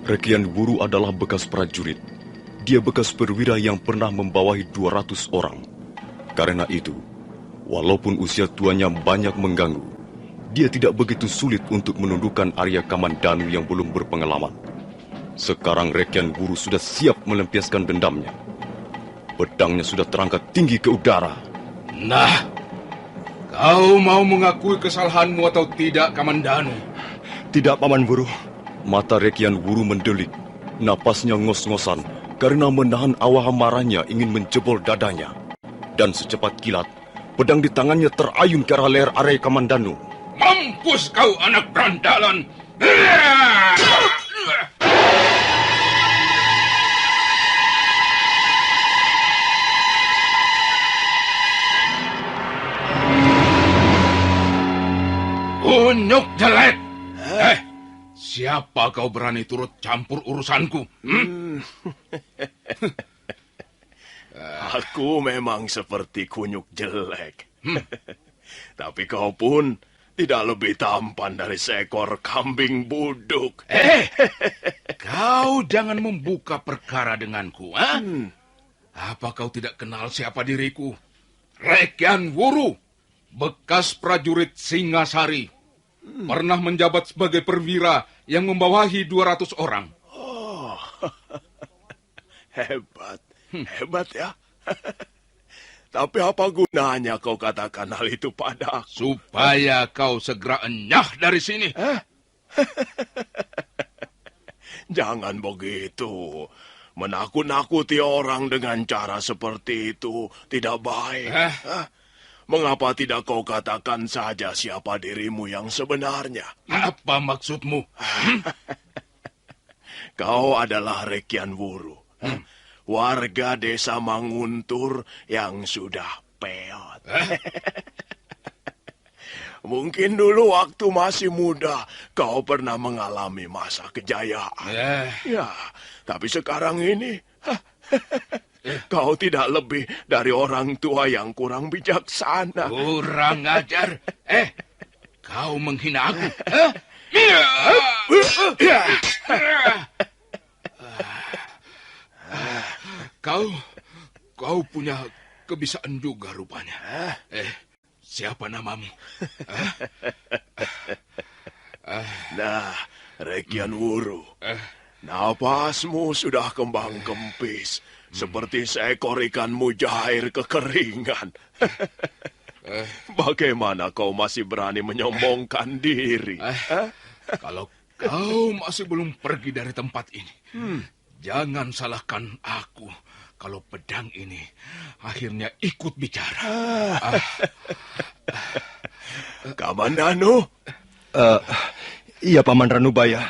Rekian Wuru adalah bekas prajurit. Dia bekas perwira yang pernah membawahi 200 orang. Karena itu, walaupun usia tuanya banyak mengganggu, dia tidak begitu sulit untuk menundukkan Arya Kamandanu yang belum berpengalaman. Sekarang Rekian Wuru sudah siap melampiaskan dendamnya. Pedangnya sudah terangkat tinggi ke udara. Nah, kau mau mengakui kesalahanmu atau tidak, Kamandanu? Tidak, Paman Wuru. Mata Rekian Wuru mendelik, napasnya ngos-ngosan karena menahan awa amarahnya ingin menjebol dadanya. Dan secepat kilat, pedang di tangannya terayun ke arah leher Arya Kamandanu. Mampus kau anak berandalan! Kunyuk jelek! Siapa kau berani turut campur urusanku? Aku memang seperti kunyuk jelek. Tapi kau pun tidak lebih tampan dari seekor kambing buduk. Kau jangan membuka perkara denganku, ha? Apa kau tidak kenal siapa diriku? Rekian Wuru, bekas prajurit Singasari. Pernah menjabat sebagai perwira yang membawahi 200 orang. Oh, hebat. Hebat ya. Tapi apa gunanya kau katakan hal itu padaku? Supaya kau segera enyah dari sini. Jangan begitu. Menakut-nakuti orang dengan cara seperti itu tidak baik. Mengapa tidak kau katakan saja siapa dirimu yang sebenarnya? Apa maksudmu? Kau adalah Rekian Wuru. Warga desa Manguntur yang sudah peot. Mungkin dulu waktu masih muda kau pernah mengalami masa kejayaan. Ya, tapi sekarang ini kau tidak lebih dari orang tua yang kurang bijaksana. Kurang ajar. Kau menghina aku. Kau punya kebisaan juga rupanya. Siapa namamu? Nah, Rekian Wuru. Napasmu sudah kembang kempis. Seperti seekor ikan mujair kekeringan. Bagaimana kau masih berani menyombongkan diri? Kalau kau masih belum pergi dari tempat ini, jangan salahkan aku kalau pedang ini akhirnya ikut bicara. Kamandano? Iya, Paman Ranubaya.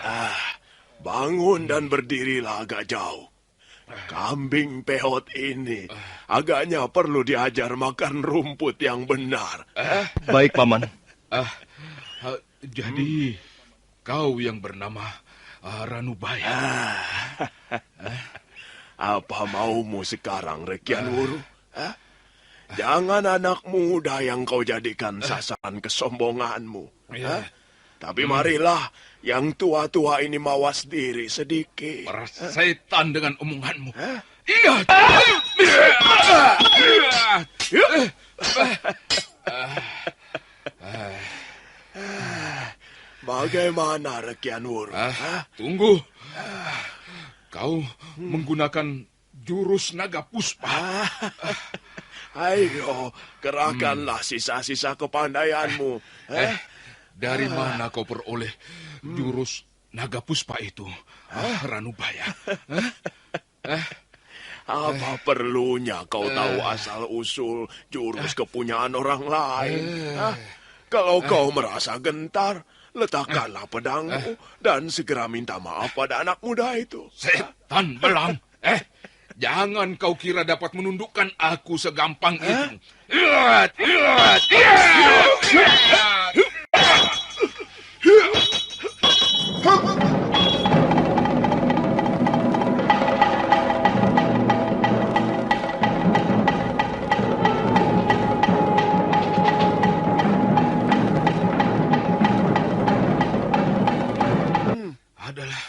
Bangun dan berdirilah agak jauh. Kambing peot ini agaknya perlu diajar makan rumput yang benar. Baik, Paman. Jadi, kau yang bernama Ranubaya. Apa maumu sekarang, Rekian Wuru? Jangan anak muda yang kau jadikan sasaran kesombonganmu. Tapi marilah, yang tua-tua ini mawas diri sedikit. Para setan dengan omonganmu. Bagaimana, Rekian Wuru? Tunggu. Kau menggunakan jurus naga puspa. Ayo, kerahkanlah sisa-sisa kepandaianmu. Dari mana kau peroleh jurus naga puspa itu, Ranubaya? Apa perlunya kau tahu asal-usul jurus kepunyaan orang lain? Kalau kau merasa gentar, letakkanlah pedangmu dan segera minta maaf pada anak muda itu. Setan belang. Jangan kau kira dapat menundukkan aku segampang itu. Adalah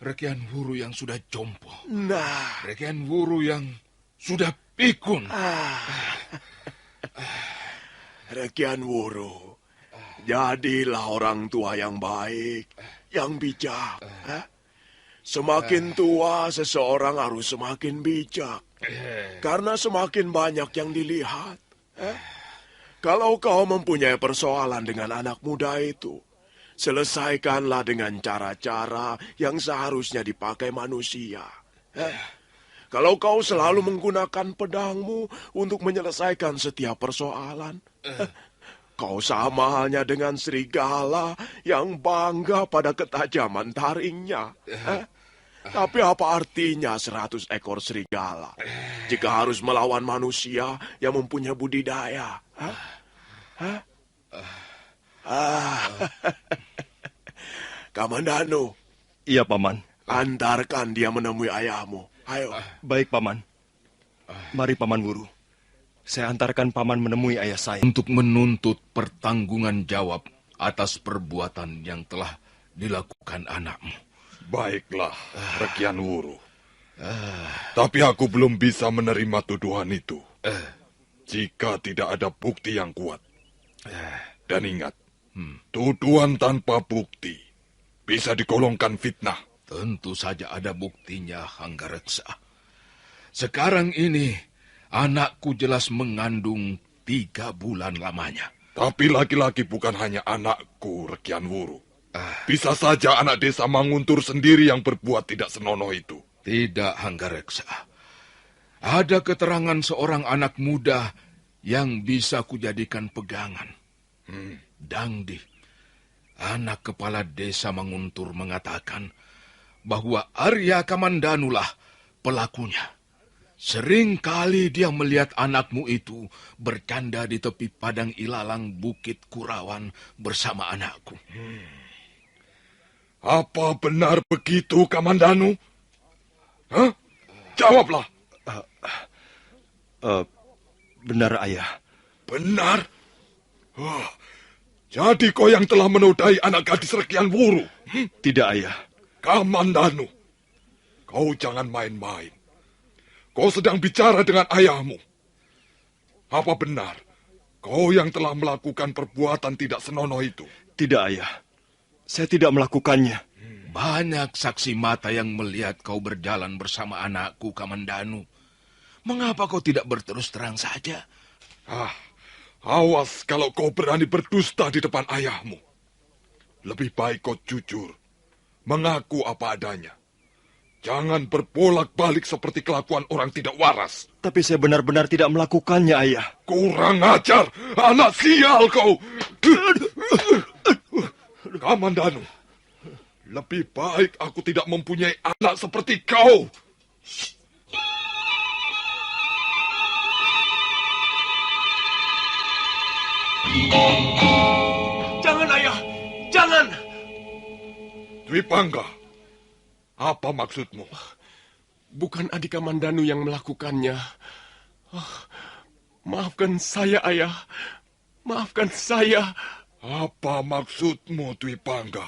Rekian Wuru yang sudah jompo. Nah, Rekian Wuru yang sudah pikun. Rekian Wuru, jadilah orang tua yang baik, yang bijak. Semakin tua, seseorang harus semakin bijak. Karena semakin banyak yang dilihat. Kalau kau mempunyai persoalan dengan anak muda itu, selesaikanlah dengan cara-cara yang seharusnya dipakai manusia. Kalau kau selalu menggunakan pedangmu untuk menyelesaikan setiap persoalan, kau sama halnya dengan serigala yang bangga pada ketajaman taringnya. Tapi apa artinya 100 ekor serigala jika harus melawan manusia yang mempunyai budidaya? Kamandano. Iya, Paman. Antarkan dia menemui ayahmu. Ayo. Baik, Paman. Mari, Paman Wuru. Saya antarkan Paman menemui ayah saya. Untuk menuntut pertanggungan jawab atas perbuatan yang telah dilakukan anakmu. Baiklah, Rekian Wuru. Tapi aku belum bisa menerima tuduhan itu. Jika tidak ada bukti yang kuat. Dan ingat, tuduhan tanpa bukti bisa digolongkan fitnah. Tentu saja ada buktinya, Hanggareksa. Sekarang ini, anakku jelas mengandung 3 bulan lamanya. Tapi laki-laki bukan hanya anakku, Rekian Wuru. Bisa saja anak desa Manguntur sendiri yang berbuat tidak senonoh itu. Tidak, Hanggareksa. Ada keterangan seorang anak muda yang bisa kujadikan pegangan. Dangdi, anak kepala desa Manguntur, mengatakan bahwa Arya Kamandanulah pelakunya. Sering kali dia melihat anakmu itu bercanda di tepi padang ilalang Bukit Kurawan bersama anakku. Apa benar begitu, Kamandanu? Hah? Jawablah. Benar, Ayah. Benar? Jadi kau yang telah menodai anak gadis Rekian Wuru? Tidak, Ayah. Kamandanu, kau jangan main-main. Kau sedang bicara dengan ayahmu. Apa benar kau yang telah melakukan perbuatan tidak senonoh itu? Tidak, Ayah. Saya tidak melakukannya. Banyak saksi mata yang melihat kau berjalan bersama anakku, Kamandanu. Mengapa kau tidak berterus terang saja? Awas kalau kau berani berdusta di depan ayahmu. Lebih baik kau jujur, mengaku apa adanya. Jangan berbolak-balik seperti kelakuan orang tidak waras. Tapi saya benar-benar tidak melakukannya, Ayah. Kurang ajar, anak sial kau. Kamandanu, lebih baik aku tidak mempunyai anak seperti kau. Jangan, Ayah! Jangan! Dwi Pangga, apa maksudmu? Bukan adik Kamandanu yang melakukannya. Maafkan saya, Ayah. Maafkan saya. Apa maksudmu, Dwi Pangga?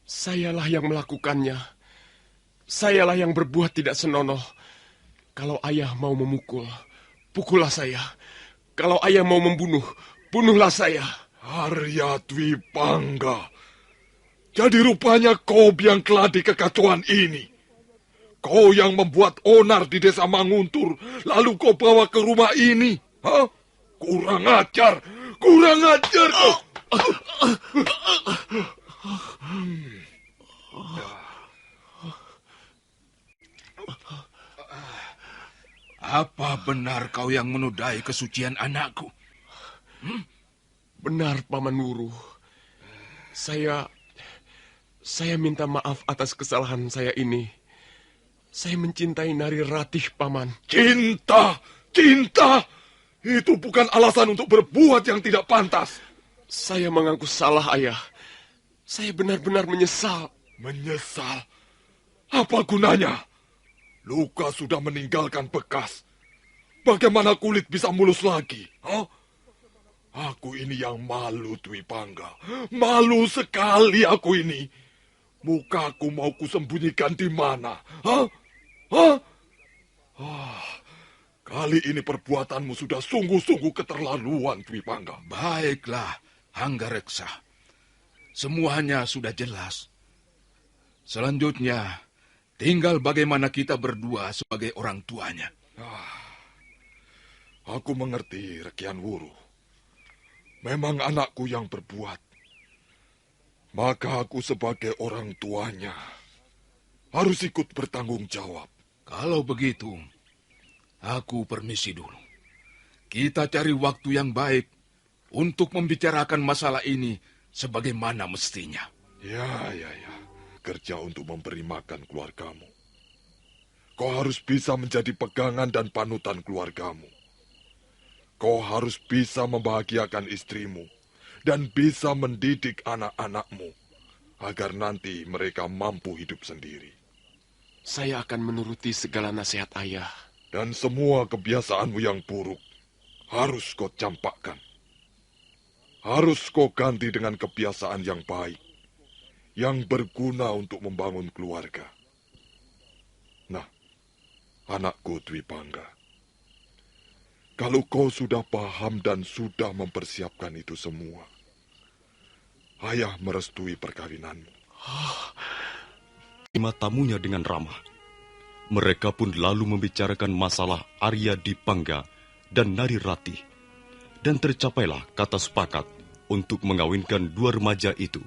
Sayalah yang melakukannya. Sayalah yang berbuat tidak senonoh. Kalau ayah mau memukul, pukullah saya. Kalau ayah mau membunuh, bunuhlah saya. Arya Dwi Pangga. Jadi rupanya kau biang keladi kekacauan ini. Kau yang membuat onar di desa Manguntur, lalu kau bawa ke rumah ini. Hah? Kurang ajar. Kurang ajar kau. Apa benar kau yang menodai kesucian anakku? Benar, Paman Wuru. Saya minta maaf atas kesalahan saya ini. Saya mencintai Nari Ratih, Paman. Cinta! Cinta! Itu bukan alasan untuk berbuat yang tidak pantas. Saya mengaku salah, Ayah. Saya benar-benar menyesal. Menyesal? Apa gunanya? Luka sudah meninggalkan bekas. Bagaimana kulit bisa mulus lagi? Huh? Aku ini yang malu, Dwi Pangga. Malu sekali aku ini. Mukaku mau kusembunyikan di mana? Hah? Kali ini perbuatanmu sudah sungguh-sungguh keterlaluan, Dwi Pangga. Baiklah, Hanggareksa. Semuanya sudah jelas. Selanjutnya, tinggal bagaimana kita berdua sebagai orang tuanya. Aku mengerti, Rekian Wuru. Memang anakku yang berbuat. Maka aku sebagai orang tuanya harus ikut bertanggung jawab. Kalau begitu, aku permisi dulu. Kita cari waktu yang baik untuk membicarakan masalah ini sebagaimana mestinya. Ya. Kerja untuk memberi makan keluargamu. Kau harus bisa menjadi pegangan dan panutan keluargamu. Kau harus bisa membahagiakan istrimu dan bisa mendidik anak-anakmu agar nanti mereka mampu hidup sendiri. Saya akan menuruti segala nasihat ayah. Dan semua kebiasaanmu yang buruk harus kau campakkan. Harus kau ganti dengan kebiasaan yang baik, yang berguna untuk membangun keluarga. Nah, anakku Dwi Pangga, Kalau kau sudah paham dan sudah mempersiapkan itu semua, ayah merestui perkawinanmu. Terima tamunya dengan ramah. Mereka pun lalu membicarakan masalah Arya Dipangga dan Nari Ratih. Dan tercapailah kata sepakat untuk mengawinkan dua remaja itu.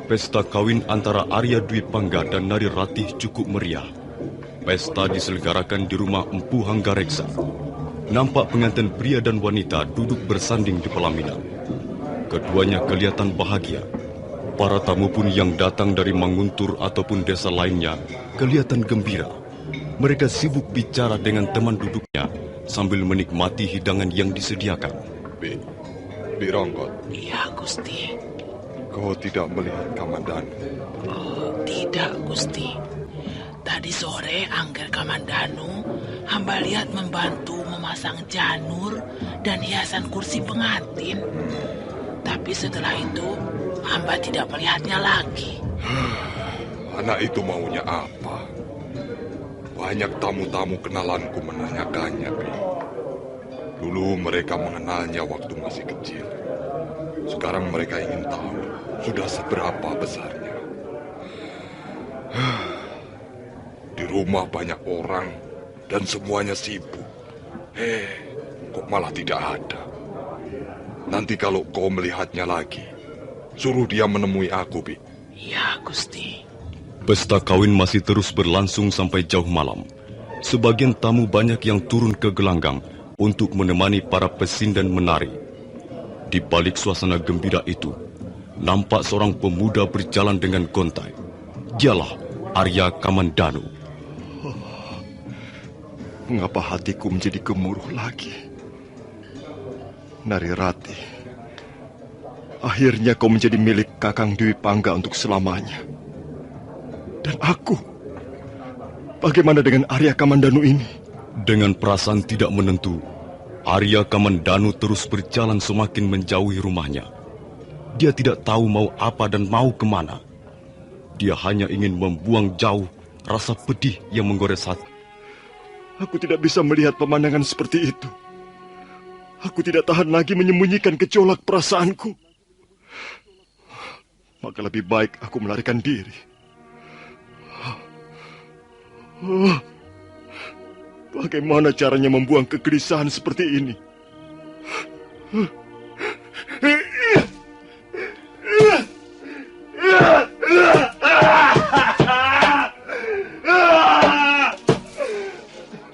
Pesta kawin antara Arya Dwi Pangga dan Nari Ratih cukup meriah. Pesta diselenggarakan di rumah Empu Hanggareksa. Nampak pengantin pria dan wanita duduk bersanding di pelaminan. Keduanya kelihatan bahagia. Para tamu pun yang datang dari Manguntur ataupun desa lainnya kelihatan gembira. Mereka sibuk bicara dengan teman duduknya sambil menikmati hidangan yang disediakan. Bi Ronggot. Iya, Gusti. Kau tidak melihat Kamandanu? Oh, tidak, Gusti. Tadi sore Angger Kamandanu, hamba lihat membantu memasang janur dan hiasan kursi pengantin. Tapi setelah itu, hamba tidak melihatnya lagi. Anak itu maunya apa? Banyak tamu-tamu kenalanku menanyakannya, Bi. Dulu mereka mengenalnya waktu masih kecil. Sekarang mereka ingin tahu sudah seberapa besarnya. Di rumah banyak orang dan semuanya sibuk. Kok malah tidak ada? Nanti kalau kau melihatnya lagi, suruh dia menemui aku, Bi. Ya, Gusti. Pesta kawin masih terus berlangsung sampai jauh malam. Sebagian tamu banyak yang turun ke gelanggang untuk menemani para pesindan menari. Di balik suasana gembira itu, nampak seorang pemuda berjalan dengan gontai. Dialah Arya Kamandanu. Mengapa hatiku menjadi gemuruh lagi? Nari Ratih, akhirnya kau menjadi milik Kakang Dwi Pangga untuk selamanya. Dan aku, bagaimana dengan Arya Kamandanu ini? Dengan perasaan tidak menentu, Arya Kamandanu terus berjalan semakin menjauhi rumahnya. Dia tidak tahu mau apa dan mau kemana. Dia hanya ingin membuang jauh rasa pedih yang menggores hati. Aku tidak bisa melihat pemandangan seperti itu. Aku tidak tahan lagi menyembunyikan gejolak perasaanku. Maka lebih baik aku melarikan diri. Bagaimana caranya membuang kegelisahan seperti ini?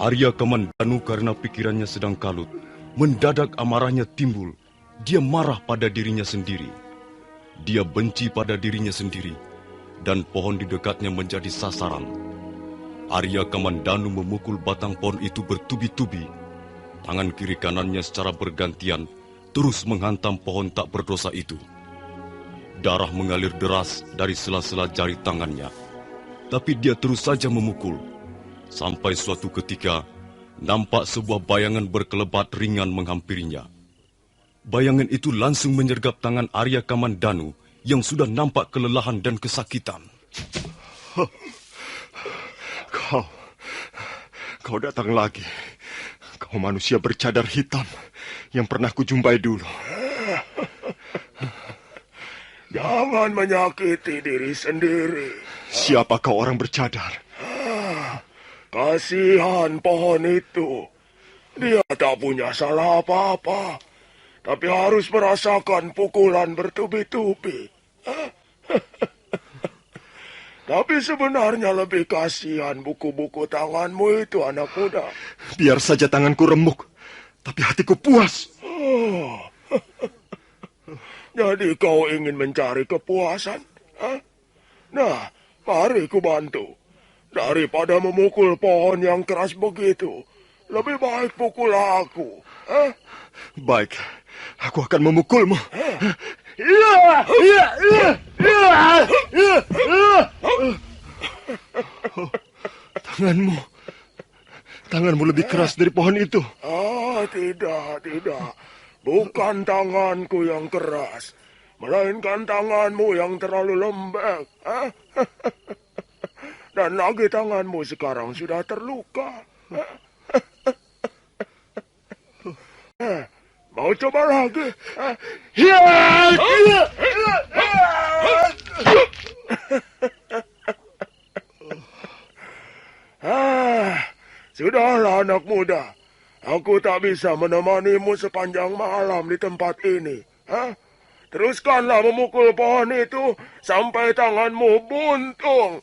Arya Kamandanu karena pikirannya sedang kalut. Mendadak amarahnya timbul. Dia marah pada dirinya sendiri. Dia benci pada dirinya sendiri. Dan pohon di dekatnya menjadi sasaran. Arya Kamandanu memukul batang pohon itu bertubi-tubi. Tangan kiri kanannya secara bergantian terus menghantam pohon tak berdosa itu. Darah mengalir deras dari sela-sela jari tangannya. Tapi dia terus saja memukul. Sampai suatu ketika, nampak sebuah bayangan berkelebat ringan menghampirinya. Bayangan itu langsung menyergap tangan Arya Kamandanu yang sudah nampak kelelahan dan kesakitan. Kau datang lagi. Kau manusia bercadar hitam yang pernah kujumpai dulu. Jangan menyakiti diri sendiri. Siapa kau orang bercadar? Kasihan pohon itu. Dia tak punya salah apa-apa. Tapi harus merasakan pukulan bertubi-tubi. Tapi sebenarnya lebih kasihan buku-buku tanganmu itu, anak muda. Biar saja tanganku remuk, tapi hatiku puas. Oh. Jadi kau ingin mencari kepuasan? Hah? Nah, mari ku bantu. Daripada memukul pohon yang keras begitu, lebih baik pukul aku. Hah? Baik, aku akan memukulmu. Tanganmu lebih keras dari pohon itu. Ah, tidak. Bukan tanganku yang keras, melainkan tanganmu yang terlalu lembek. Dan lagi tanganmu sekarang sudah terluka. Mau coba lagi? Sudahlah anak muda. Aku tak bisa menemanimu sepanjang malam di tempat ini. Teruskanlah memukul pohon itu sampai tanganmu buntung.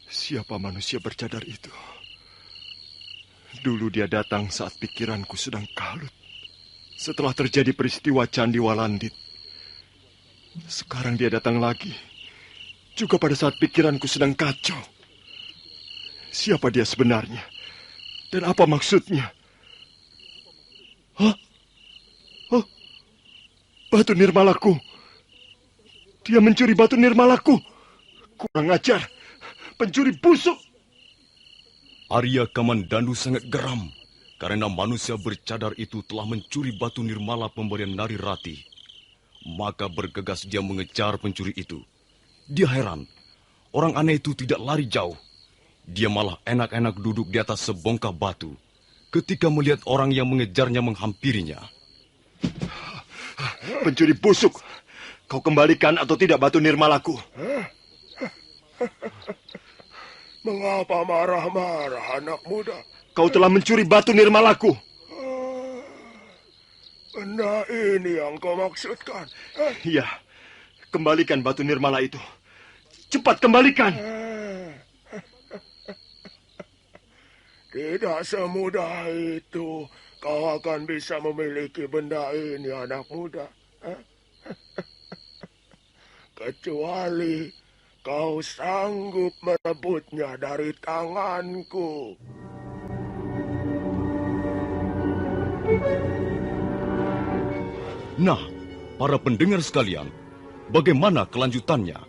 Siapa manusia bercadar itu? Dulu dia datang saat pikiranku sedang kalut. Setelah terjadi peristiwa Candi Walandit. Sekarang dia datang lagi. Juga pada saat pikiranku sedang kacau. Siapa dia sebenarnya? Dan apa maksudnya? Batu nirmalaku. Dia mencuri batu nirmalaku. Kurang ajar. Pencuri busuk. Arya Kamandanu sangat geram karena manusia bercadar itu telah mencuri batu nirmala pemberian Nari Rati. Maka bergegas dia mengejar pencuri itu. Dia heran, orang aneh itu tidak lari jauh. Dia malah enak-enak duduk di atas sebongkah batu ketika melihat orang yang mengejarnya menghampirinya. Pencuri busuk, kau kembalikan atau tidak batu nirmalaku? Mengapa marah-marah, anak muda? Kau telah mencuri batu nirmalaku. Benda ini yang kau maksudkan? Iya, kembalikan batu nirmala itu. Cepat kembalikan. Tidak semudah itu kau akan bisa memiliki benda ini, anak muda. Kecuali kau sanggup merebutnya dari tanganku. Nah, para pendengar sekalian, bagaimana kelanjutannya?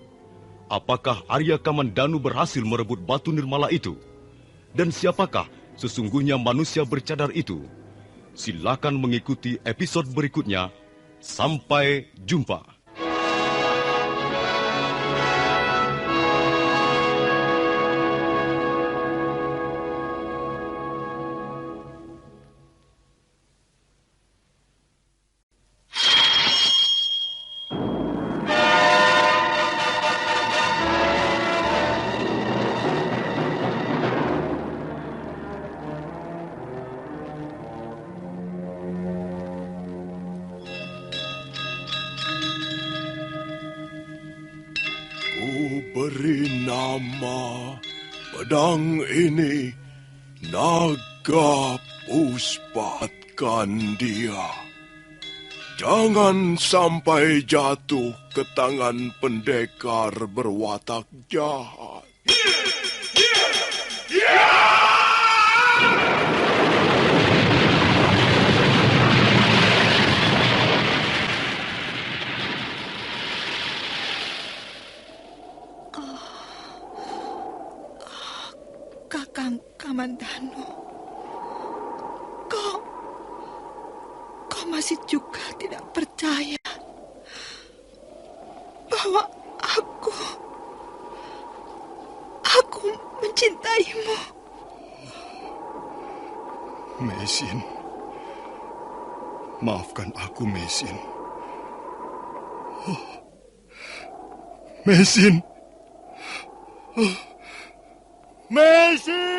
Apakah Arya Kamandanu berhasil merebut batu nirmala itu? Dan siapakah sesungguhnya manusia bercadar itu? Silakan mengikuti episode berikutnya. Sampai jumpa. Beri nama pedang ini Naga Puspatkan dia. Jangan sampai jatuh ke tangan pendekar berwatak jahat. Kakang Kamandanu, kau masih juga tidak percaya bahwa aku mencintaimu. Mesin, maafkan aku, Mesin. Mesin. Mesin!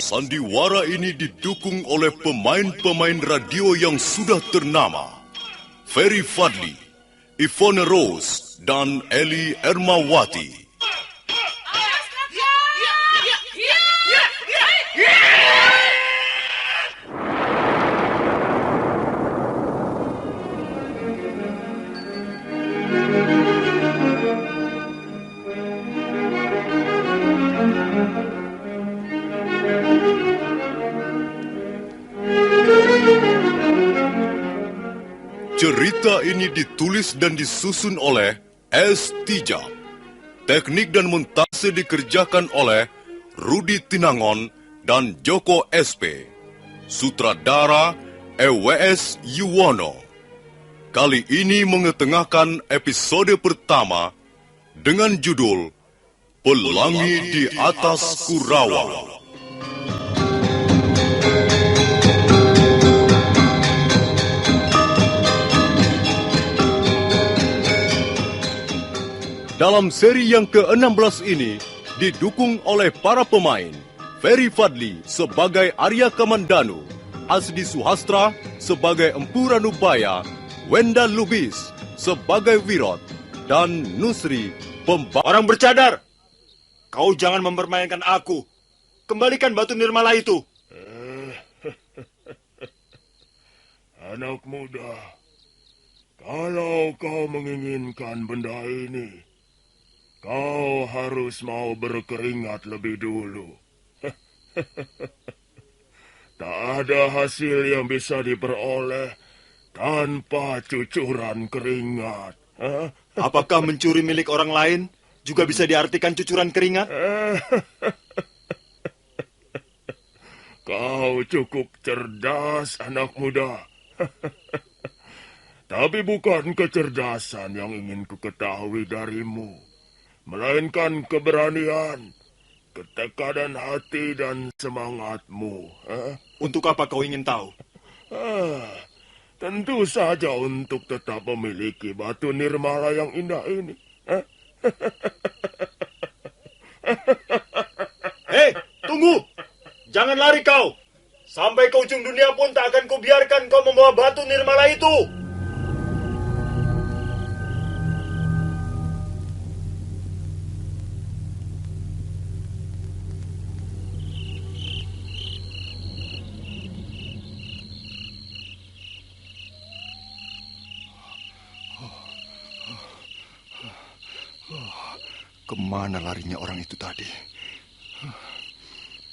Sandiwara ini didukung oleh pemain-pemain radio yang sudah ternama. Ferry Fadli, Ivone Rose, dan Eli Ermawati. Cerita ini ditulis dan disusun oleh S. Tijab. Teknik dan montase dikerjakan oleh Rudi Tinangon dan Joko SP. Sutradara EWS Yuwono. Kali ini mengetengahkan episode pertama dengan judul Pelangi di Atas Kurawa. Dalam seri yang ke-16 ini, didukung oleh para pemain Ferry Fadli sebagai Arya Kamandanu, Asdi Suhastra sebagai Empu Ranubaya, Wenda Lubis sebagai Wirot, dan Nusri Orang bercadar! Kau jangan mempermainkan aku. Kembalikan batu nirmala itu. Anak muda, kalau kau menginginkan benda ini, kau harus mau berkeringat lebih dulu. Tak ada hasil yang bisa diperoleh tanpa cucuran keringat. Apakah mencuri milik orang lain juga bisa diartikan cucuran keringat? Kau cukup cerdas, anak muda. Tapi bukan kecerdasan yang ingin kuketahui darimu, melainkan keberanian, ketekadan hati, dan semangatmu. Untuk apa kau ingin tahu? Tentu saja untuk tetap memiliki batu nirmala yang indah ini. Hei, tunggu! Jangan lari kau! Sampai ke ujung dunia pun tak akan kubiarkan kau membawa batu nirmala itu! Kemana larinya orang itu tadi?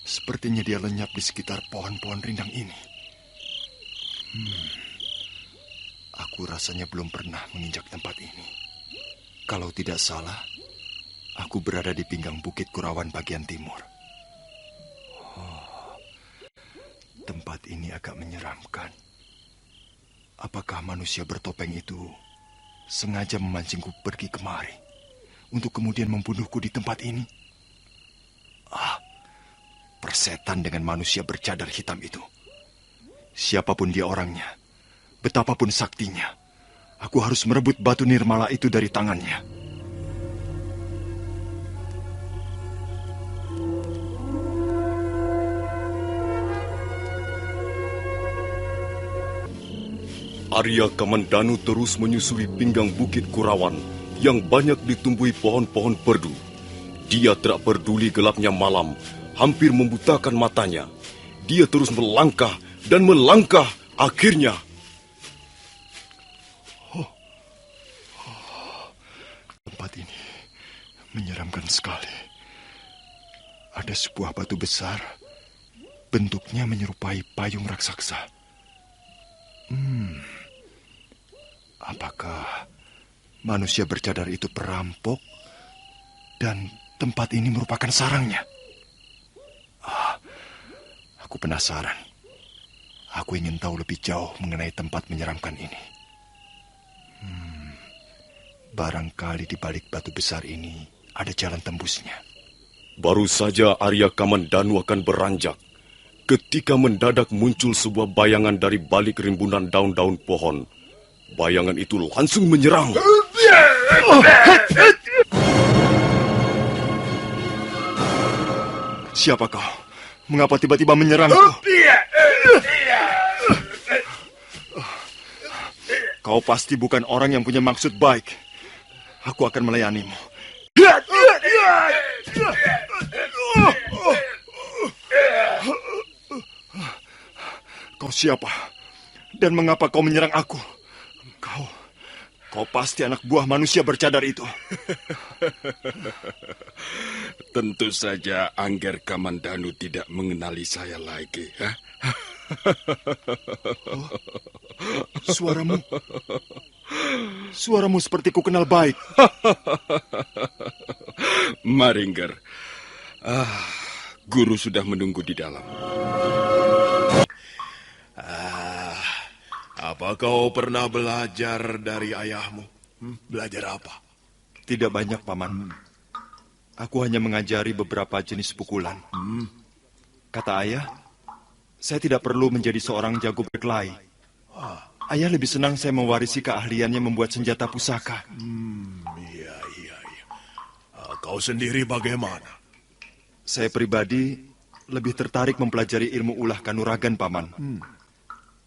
Sepertinya dia lenyap di sekitar pohon-pohon rindang ini. Aku rasanya belum pernah menginjak tempat ini. Kalau tidak salah, aku berada di pinggang Bukit Kurawan bagian timur. Tempat ini agak menyeramkan. Apakah manusia bertopeng itu sengaja memancingku pergi kemari untuk kemudian membunuhku di tempat ini? Persetan dengan manusia bercadar hitam itu. Siapapun dia orangnya, betapapun saktinya, aku harus merebut batu nirmala itu dari tangannya. Arya Kamandanu terus menyusuri pinggang Bukit Kurawan yang banyak ditumbuhi pohon-pohon perdu. Dia tidak peduli gelapnya malam, hampir membutakan matanya. Dia terus melangkah dan melangkah. Akhirnya, tempat ini menyeramkan sekali. Ada sebuah batu besar, bentuknya menyerupai payung raksasa. Apakah manusia bercadar itu perampok dan tempat ini merupakan sarangnya? Aku penasaran. Aku ingin tahu lebih jauh mengenai tempat menyeramkan ini. Barangkali di balik batu besar ini ada jalan tembusnya. Baru saja Arya Kamandanu akan beranjak, ketika mendadak muncul sebuah bayangan dari balik rimbunan daun-daun pohon. Bayangan itu langsung menyerang. Siapa kau? Mengapa tiba-tiba menyerangku? Kau pasti bukan orang yang punya maksud baik. Aku akan melayanimu. Kau siapa? Dan mengapa kau menyerang aku? Kau pasti anak buah manusia bercadar itu. Tentu saja Angger Kamandanu tidak mengenali saya lagi. Suaramu seperti ku kenal baik. Maringger, guru sudah menunggu di dalam. Apa kau pernah belajar dari ayahmu? Belajar apa? Tidak banyak, Paman. Aku hanya mengajari beberapa jenis pukulan. Kata ayah, saya tidak perlu menjadi seorang jago berkelahi. Ayah lebih senang saya mewarisi keahliannya membuat senjata pusaka. Iya. Kau sendiri bagaimana? Saya pribadi lebih tertarik mempelajari ilmu ulah kanuragan, Paman.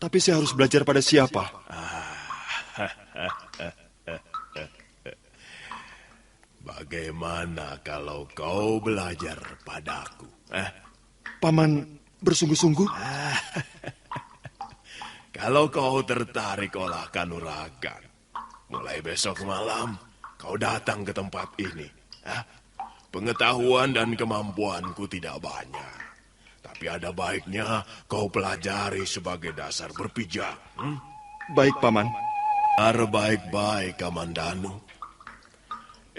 Tapi saya harus belajar pada siapa? Bagaimana kalau kau belajar padaku? Paman bersungguh-sungguh? Kalau kau tertarik olah kanuragan, mulai besok malam kau datang ke tempat ini. Pengetahuan dan kemampuanku tidak banyak. Tapi ada baiknya kau pelajari sebagai dasar berpijak. Baik, Paman. Baik-baik, Kamandanu.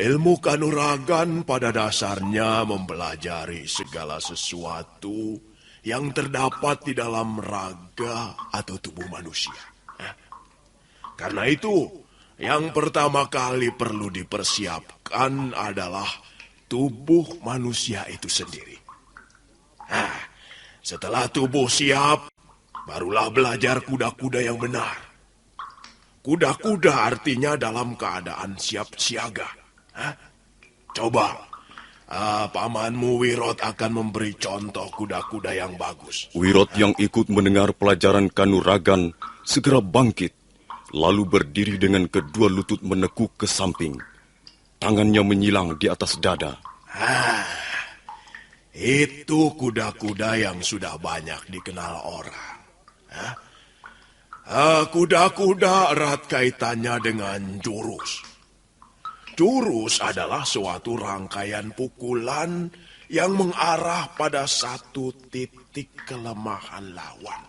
Ilmu kanuragan pada dasarnya mempelajari segala sesuatu yang terdapat di dalam raga atau tubuh manusia. Karena itu, yang pertama kali perlu dipersiapkan adalah tubuh manusia itu sendiri. Setelah tubuh siap, barulah belajar kuda-kuda yang benar. Kuda-kuda artinya dalam keadaan siap siaga. Coba, pamanmu Wirot akan memberi contoh kuda-kuda yang bagus. Wirot yang ikut mendengar pelajaran kanuragan segera bangkit, lalu berdiri dengan kedua lutut menekuk ke samping. Tangannya menyilang di atas dada. Itu kuda-kuda yang sudah banyak dikenal orang. Kuda-kuda erat kaitannya dengan jurus. Jurus adalah suatu rangkaian pukulan yang mengarah pada satu titik kelemahan lawan.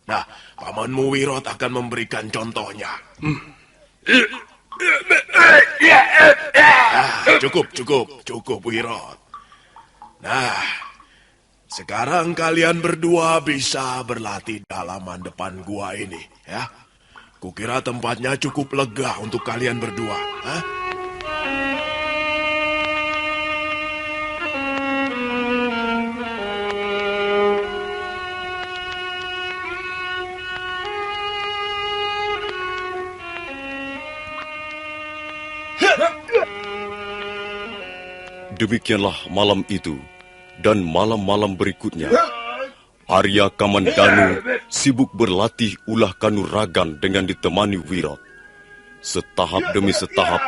Nah, pamanmu Wirot akan memberikan contohnya. Cukup Wirot. Nah, sekarang kalian berdua bisa berlatih di halaman depan gua ini, ya. Kukira tempatnya cukup lega untuk kalian berdua. Demikianlah malam itu dan malam-malam berikutnya. Arya Kamandanu sibuk berlatih ulah kanuragan dengan ditemani Wirot. Setahap demi setahap,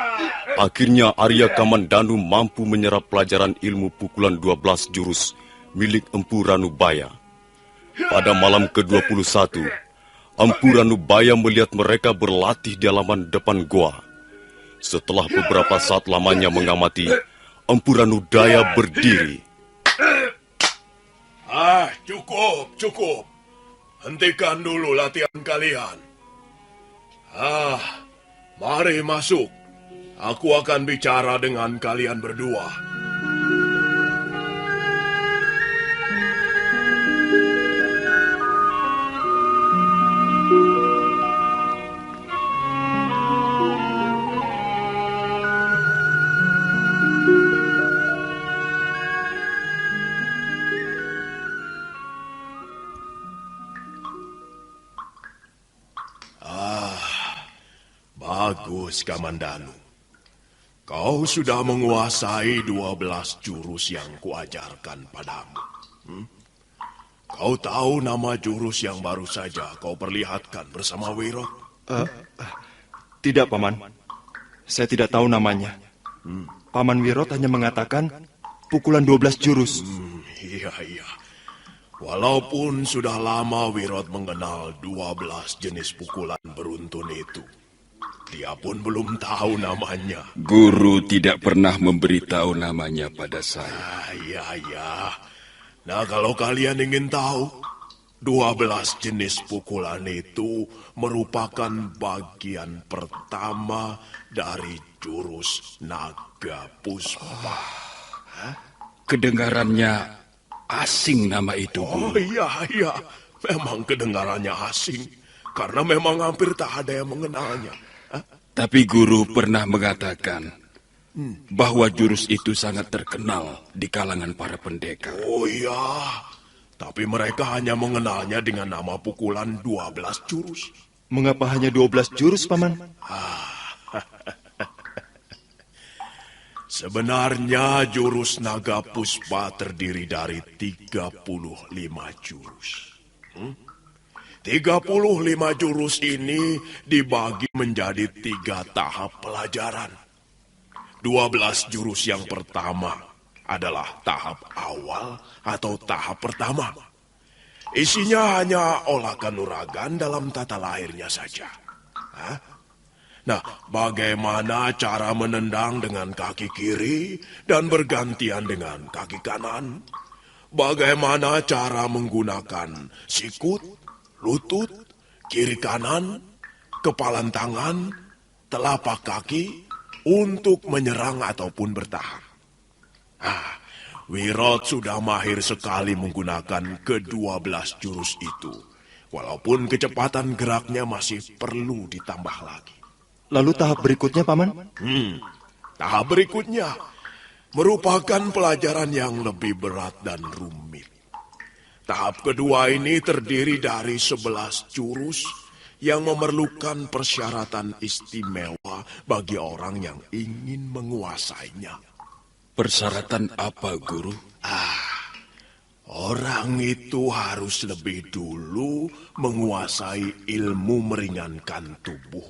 akhirnya Arya Kamandanu mampu menyerap pelajaran ilmu pukulan 12 jurus milik Empu Ranubaya. Pada malam ke-21, Empu Ranubaya melihat mereka berlatih di halaman depan goa. Setelah beberapa saat lamanya mengamati, Empu Ranubaya berdiri. Cukup. Hentikan dulu latihan kalian. Mari masuk. Aku akan bicara dengan kalian berdua. Bagus, Kamandanu. Kau sudah menguasai 12 jurus yang kuajarkan padamu. Kau tahu nama jurus yang baru saja kau perlihatkan bersama Wirot? Tidak, Paman. Saya tidak tahu namanya. Paman Wirot hanya mengatakan pukulan 12 jurus. Iya. Walaupun sudah lama Wirot mengenal 12 jenis pukulan beruntun itu, dia pun belum tahu namanya. Guru tidak pernah memberitahu namanya pada saya. Iya. Nah, kalau kalian ingin tahu, 12 jenis pukulan itu merupakan bagian pertama dari jurus Naga Puspa. Kedengarannya asing nama itu, Guru. Oh iya. Memang kedengarannya asing. Karena memang hampir tak ada yang mengenalnya. Tapi Guru pernah mengatakan bahwa jurus itu sangat terkenal di kalangan para pendekar. Oh iya, tapi mereka hanya mengenalnya dengan nama pukulan 12 jurus. Mengapa hanya 12 jurus, Paman? Sebenarnya jurus Naga Puspa terdiri dari 35 jurus. 35 jurus ini dibagi menjadi 3 tahap pelajaran. 12 jurus yang pertama adalah tahap awal atau tahap pertama. Isinya hanya olah kanuragan dalam tata lahirnya saja. Nah, bagaimana cara menendang dengan kaki kiri dan bergantian dengan kaki kanan? Bagaimana cara menggunakan sikut, lutut, kiri kanan, kepalan tangan, telapak kaki untuk menyerang ataupun bertahan. Wirot sudah mahir sekali menggunakan ke-12 jurus itu. Walaupun kecepatan geraknya masih perlu ditambah lagi. Lalu tahap berikutnya, Paman? Tahap berikutnya merupakan pelajaran yang lebih berat dan rumit. Tahap kedua ini terdiri dari 11 jurus yang memerlukan persyaratan istimewa bagi orang yang ingin menguasainya. Persyaratan apa, Guru? Orang itu harus lebih dulu menguasai ilmu meringankan tubuh.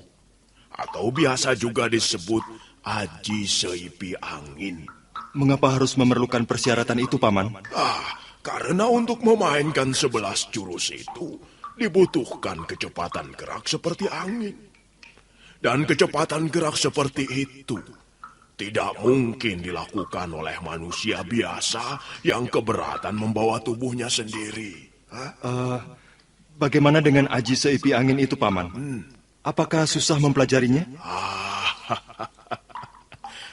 Atau biasa juga disebut aji seipi angin. Mengapa harus memerlukan persyaratan itu, Paman? Karena untuk memainkan 11 jurus itu dibutuhkan kecepatan gerak seperti angin. Dan kecepatan gerak seperti itu tidak mungkin dilakukan oleh manusia biasa yang keberatan membawa tubuhnya sendiri. Bagaimana dengan aji seipi angin itu, Paman? Apakah susah mempelajarinya?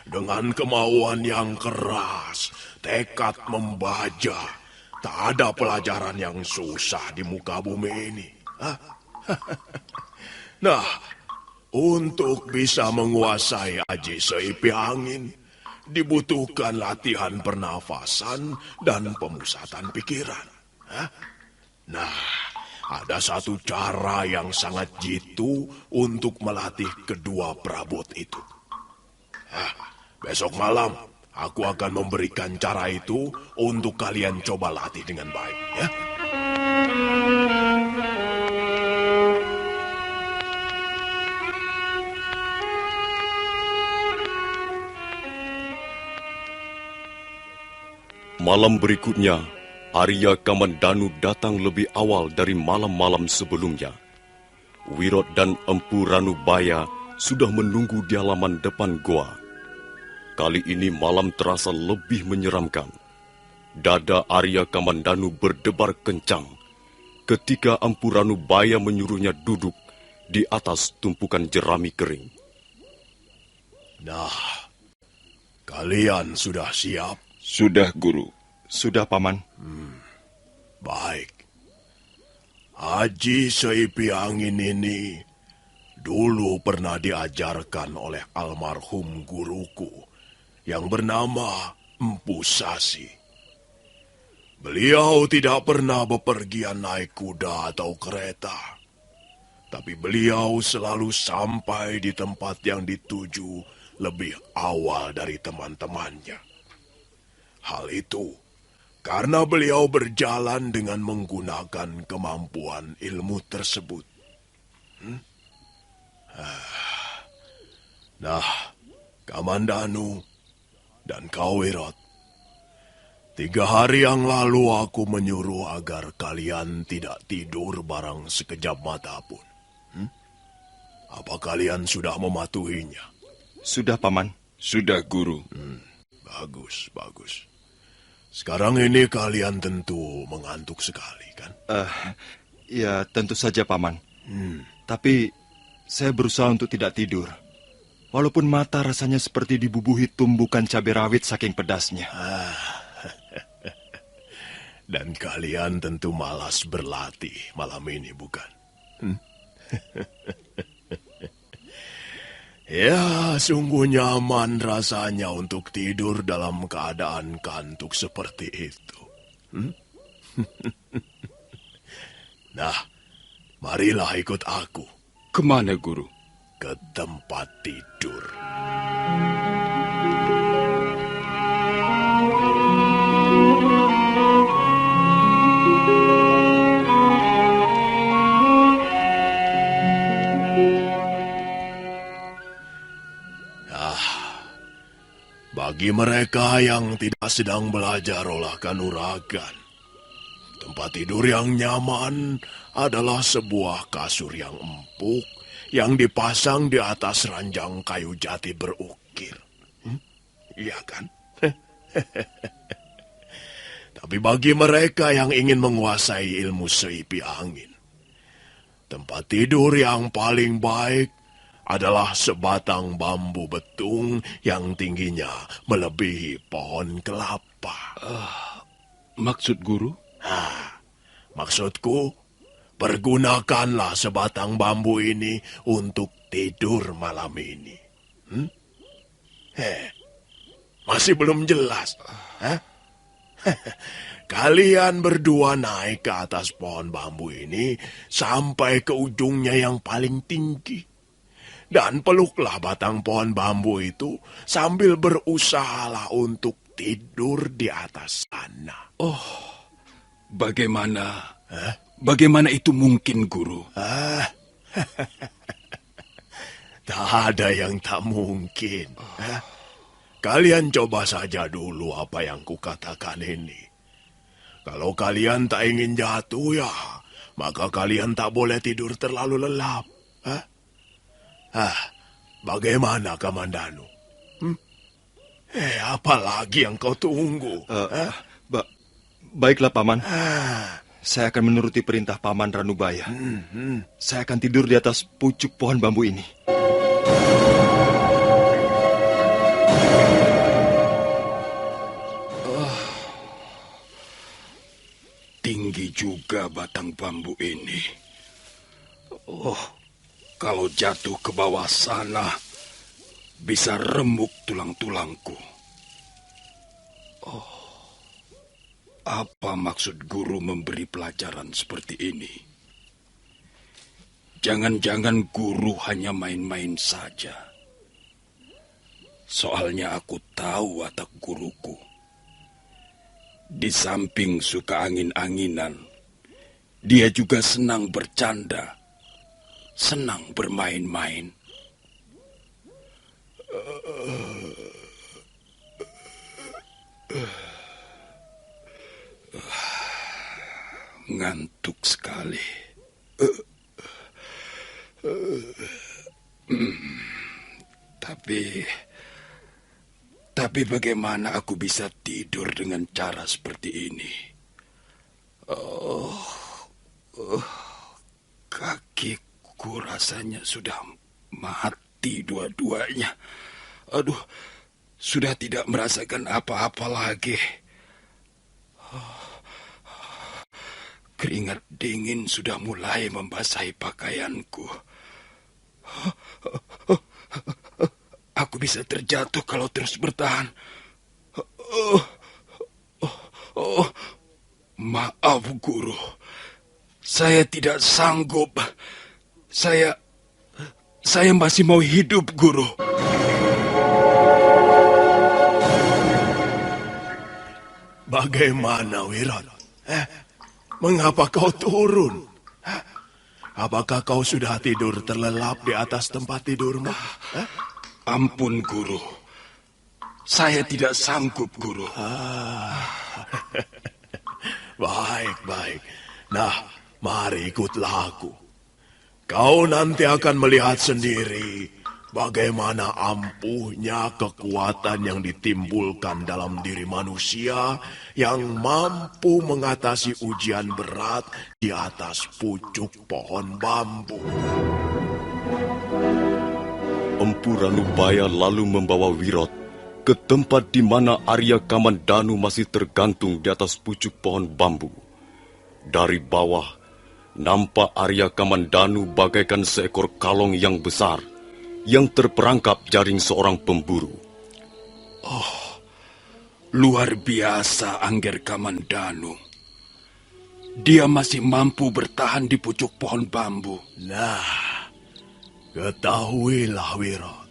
Dengan kemauan yang keras, tekad membaja, tak ada pelajaran yang susah di muka bumi ini. Nah, untuk bisa menguasai aji seipi angin, dibutuhkan latihan pernafasan dan pemusatan pikiran. Nah, ada satu cara yang sangat jitu untuk melatih kedua perabot itu. Besok malam, aku akan memberikan cara itu untuk kalian coba latih dengan baik, ya. Malam berikutnya, Arya Kamandanu datang lebih awal dari malam-malam sebelumnya. Wirot dan Empu Ranubaya sudah menunggu di halaman depan goa. Kali ini malam terasa lebih menyeramkan. Dada Arya Kamandanu berdebar kencang ketika Empu Ranubaya menyuruhnya duduk di atas tumpukan jerami kering. Nah, kalian sudah siap? Sudah, Guru. Sudah, Paman. Baik. Aji seipi angin ini dulu pernah diajarkan oleh almarhum guruku yang bernama Empu Sasi. Beliau tidak pernah bepergian naik kuda atau kereta, tapi beliau selalu sampai di tempat yang dituju lebih awal dari teman-temannya. Hal itu Karena beliau berjalan dengan menggunakan kemampuan ilmu tersebut. Nah, Kamandanu dan Kawirot, 3 hari yang lalu aku menyuruh agar kalian tidak tidur barang sekejap mata pun. Apa kalian sudah mematuhinya? Sudah, Paman. Sudah, Guru. Bagus, bagus. Sekarang ini kalian tentu mengantuk sekali, kan? Ya, tentu saja, Paman. Tapi saya berusaha untuk tidak tidur. Walaupun mata rasanya seperti dibubuhi tumbukan cabai rawit saking pedasnya. Dan kalian tentu malas berlatih malam ini, bukan? Ya, sungguh nyaman rasanya untuk tidur dalam keadaan kantuk seperti itu. Nah, marilah ikut aku. Kemana, Guru? Ke tempat tidur. Bagi mereka yang tidak sedang belajar olah kanuragan, tempat tidur yang nyaman adalah sebuah kasur yang empuk yang dipasang di atas ranjang kayu jati berukir. Iya kan? Tapi bagi mereka yang ingin menguasai ilmu seipi angin, tempat tidur yang paling baik adalah sebatang bambu betung yang tingginya melebihi pohon kelapa. Maksud Guru? Maksudku, pergunakanlah sebatang bambu ini untuk tidur malam ini. Masih belum jelas? Kalian berdua naik ke atas pohon bambu ini sampai ke ujungnya yang paling tinggi. Dan peluklah batang pohon bambu itu sambil berusahalah untuk tidur di atas sana. Bagaimana? Bagaimana itu mungkin, Guru? Tak ada yang tak mungkin. Kalian coba saja dulu apa yang kukatakan ini. Kalau kalian tak ingin jatuh ya, maka kalian tak boleh tidur terlalu lelap. Bagaimana, Kamandanu? Apa lagi yang kau tunggu? Baiklah, Paman. Saya akan menuruti perintah Paman Ranubaya. Saya akan tidur di atas pucuk pohon bambu ini. Tinggi juga batang bambu ini. Kalau jatuh ke bawah sana, bisa remuk tulang-tulangku. Apa maksud Guru memberi pelajaran seperti ini? Jangan-jangan Guru hanya main-main saja. Soalnya aku tahu watak guruku. Di samping suka angin-anginan, dia juga senang bercanda. Senang bermain-main. Ngantuk sekali. Tapi bagaimana aku bisa tidur dengan cara seperti ini? Kakiku rasanya sudah mati dua-duanya. Aduh, sudah tidak merasakan apa-apa lagi. Keringat dingin sudah mulai membasahi pakaianku. Aku bisa terjatuh kalau terus bertahan. Maaf, Guru. Saya tidak sanggup. Saya masih mau hidup, Guru. Bagaimana, Wirat? Mengapa kau turun? Apakah kau sudah tidur terlelap di atas tempat tidurmu? Ampun, Guru. Saya tidak sanggup, Guru. Baik. Nah, mari ikutlah aku. Kau nanti akan melihat sendiri bagaimana ampuhnya kekuatan yang ditimbulkan dalam diri manusia yang mampu mengatasi ujian berat di atas pucuk pohon bambu. Empu Ranubaya lalu membawa Wirot ke tempat di mana Arya Kamandanu masih tergantung di atas pucuk pohon bambu. Dari bawah, nampak Arya Kamandanu bagaikan seekor kalong yang besar yang terperangkap jaring seorang pemburu. Oh, luar biasa Angger Kamandanu. Dia masih mampu bertahan di pucuk pohon bambu. Nah, ketahuilah Wirot,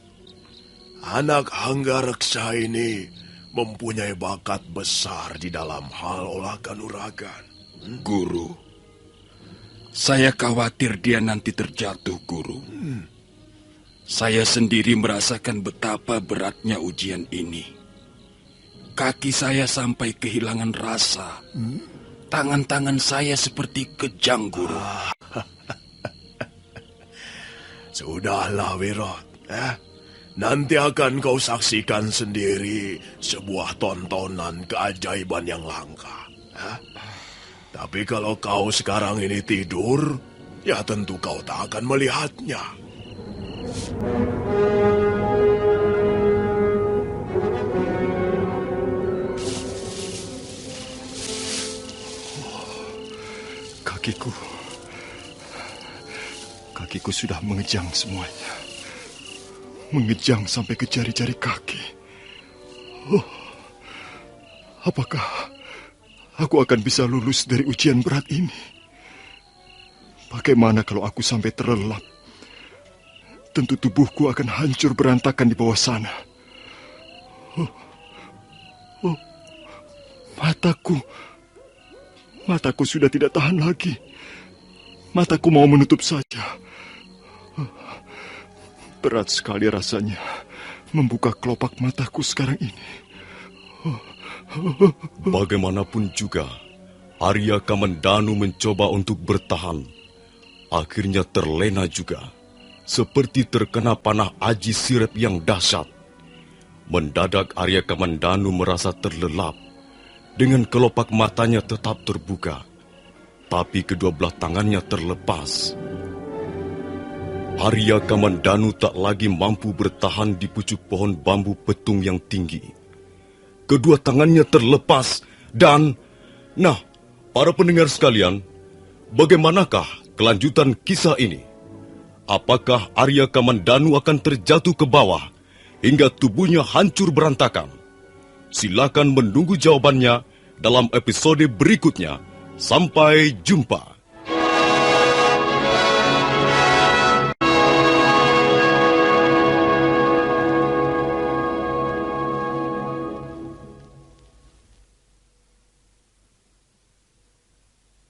anak Hanggareksa ini mempunyai bakat besar di dalam hal olah kanuragan. Guru, saya khawatir dia nanti terjatuh, Guru. Saya sendiri merasakan betapa beratnya ujian ini. Kaki saya sampai kehilangan rasa. Tangan-tangan saya seperti kejang, Guru. Sudahlah, Wirot. Nanti akan kau saksikan sendiri sebuah tontonan keajaiban yang langka. Tapi kalau kau sekarang ini tidur, ya tentu kau tak akan melihatnya. Kakiku sudah mengejang semuanya. Mengejang sampai ke jari-jari kaki. Apakah aku akan bisa lulus dari ujian berat ini? Bagaimana kalau aku sampai terlelap? Tentu tubuhku akan hancur berantakan di bawah sana. Mataku sudah tidak tahan lagi. Mataku mau menutup saja. Berat sekali rasanya membuka kelopak mataku sekarang ini. Bagaimanapun juga, Arya Kamandanu mencoba untuk bertahan. Akhirnya terlena juga, seperti terkena panah aji sirep yang dahsyat. Mendadak Arya Kamandanu merasa terlelap. Dengan kelopak matanya tetap terbuka, tapi kedua belah tangannya terlepas. Arya Kamandanu tak lagi mampu bertahan di pucuk pohon bambu petung yang tinggi. Kedua tangannya terlepas dan... Nah, para pendengar sekalian, bagaimanakah kelanjutan kisah ini? Apakah Arya Kamandanu akan terjatuh ke bawah hingga tubuhnya hancur berantakan? Silakan menunggu jawabannya dalam episode berikutnya. Sampai jumpa.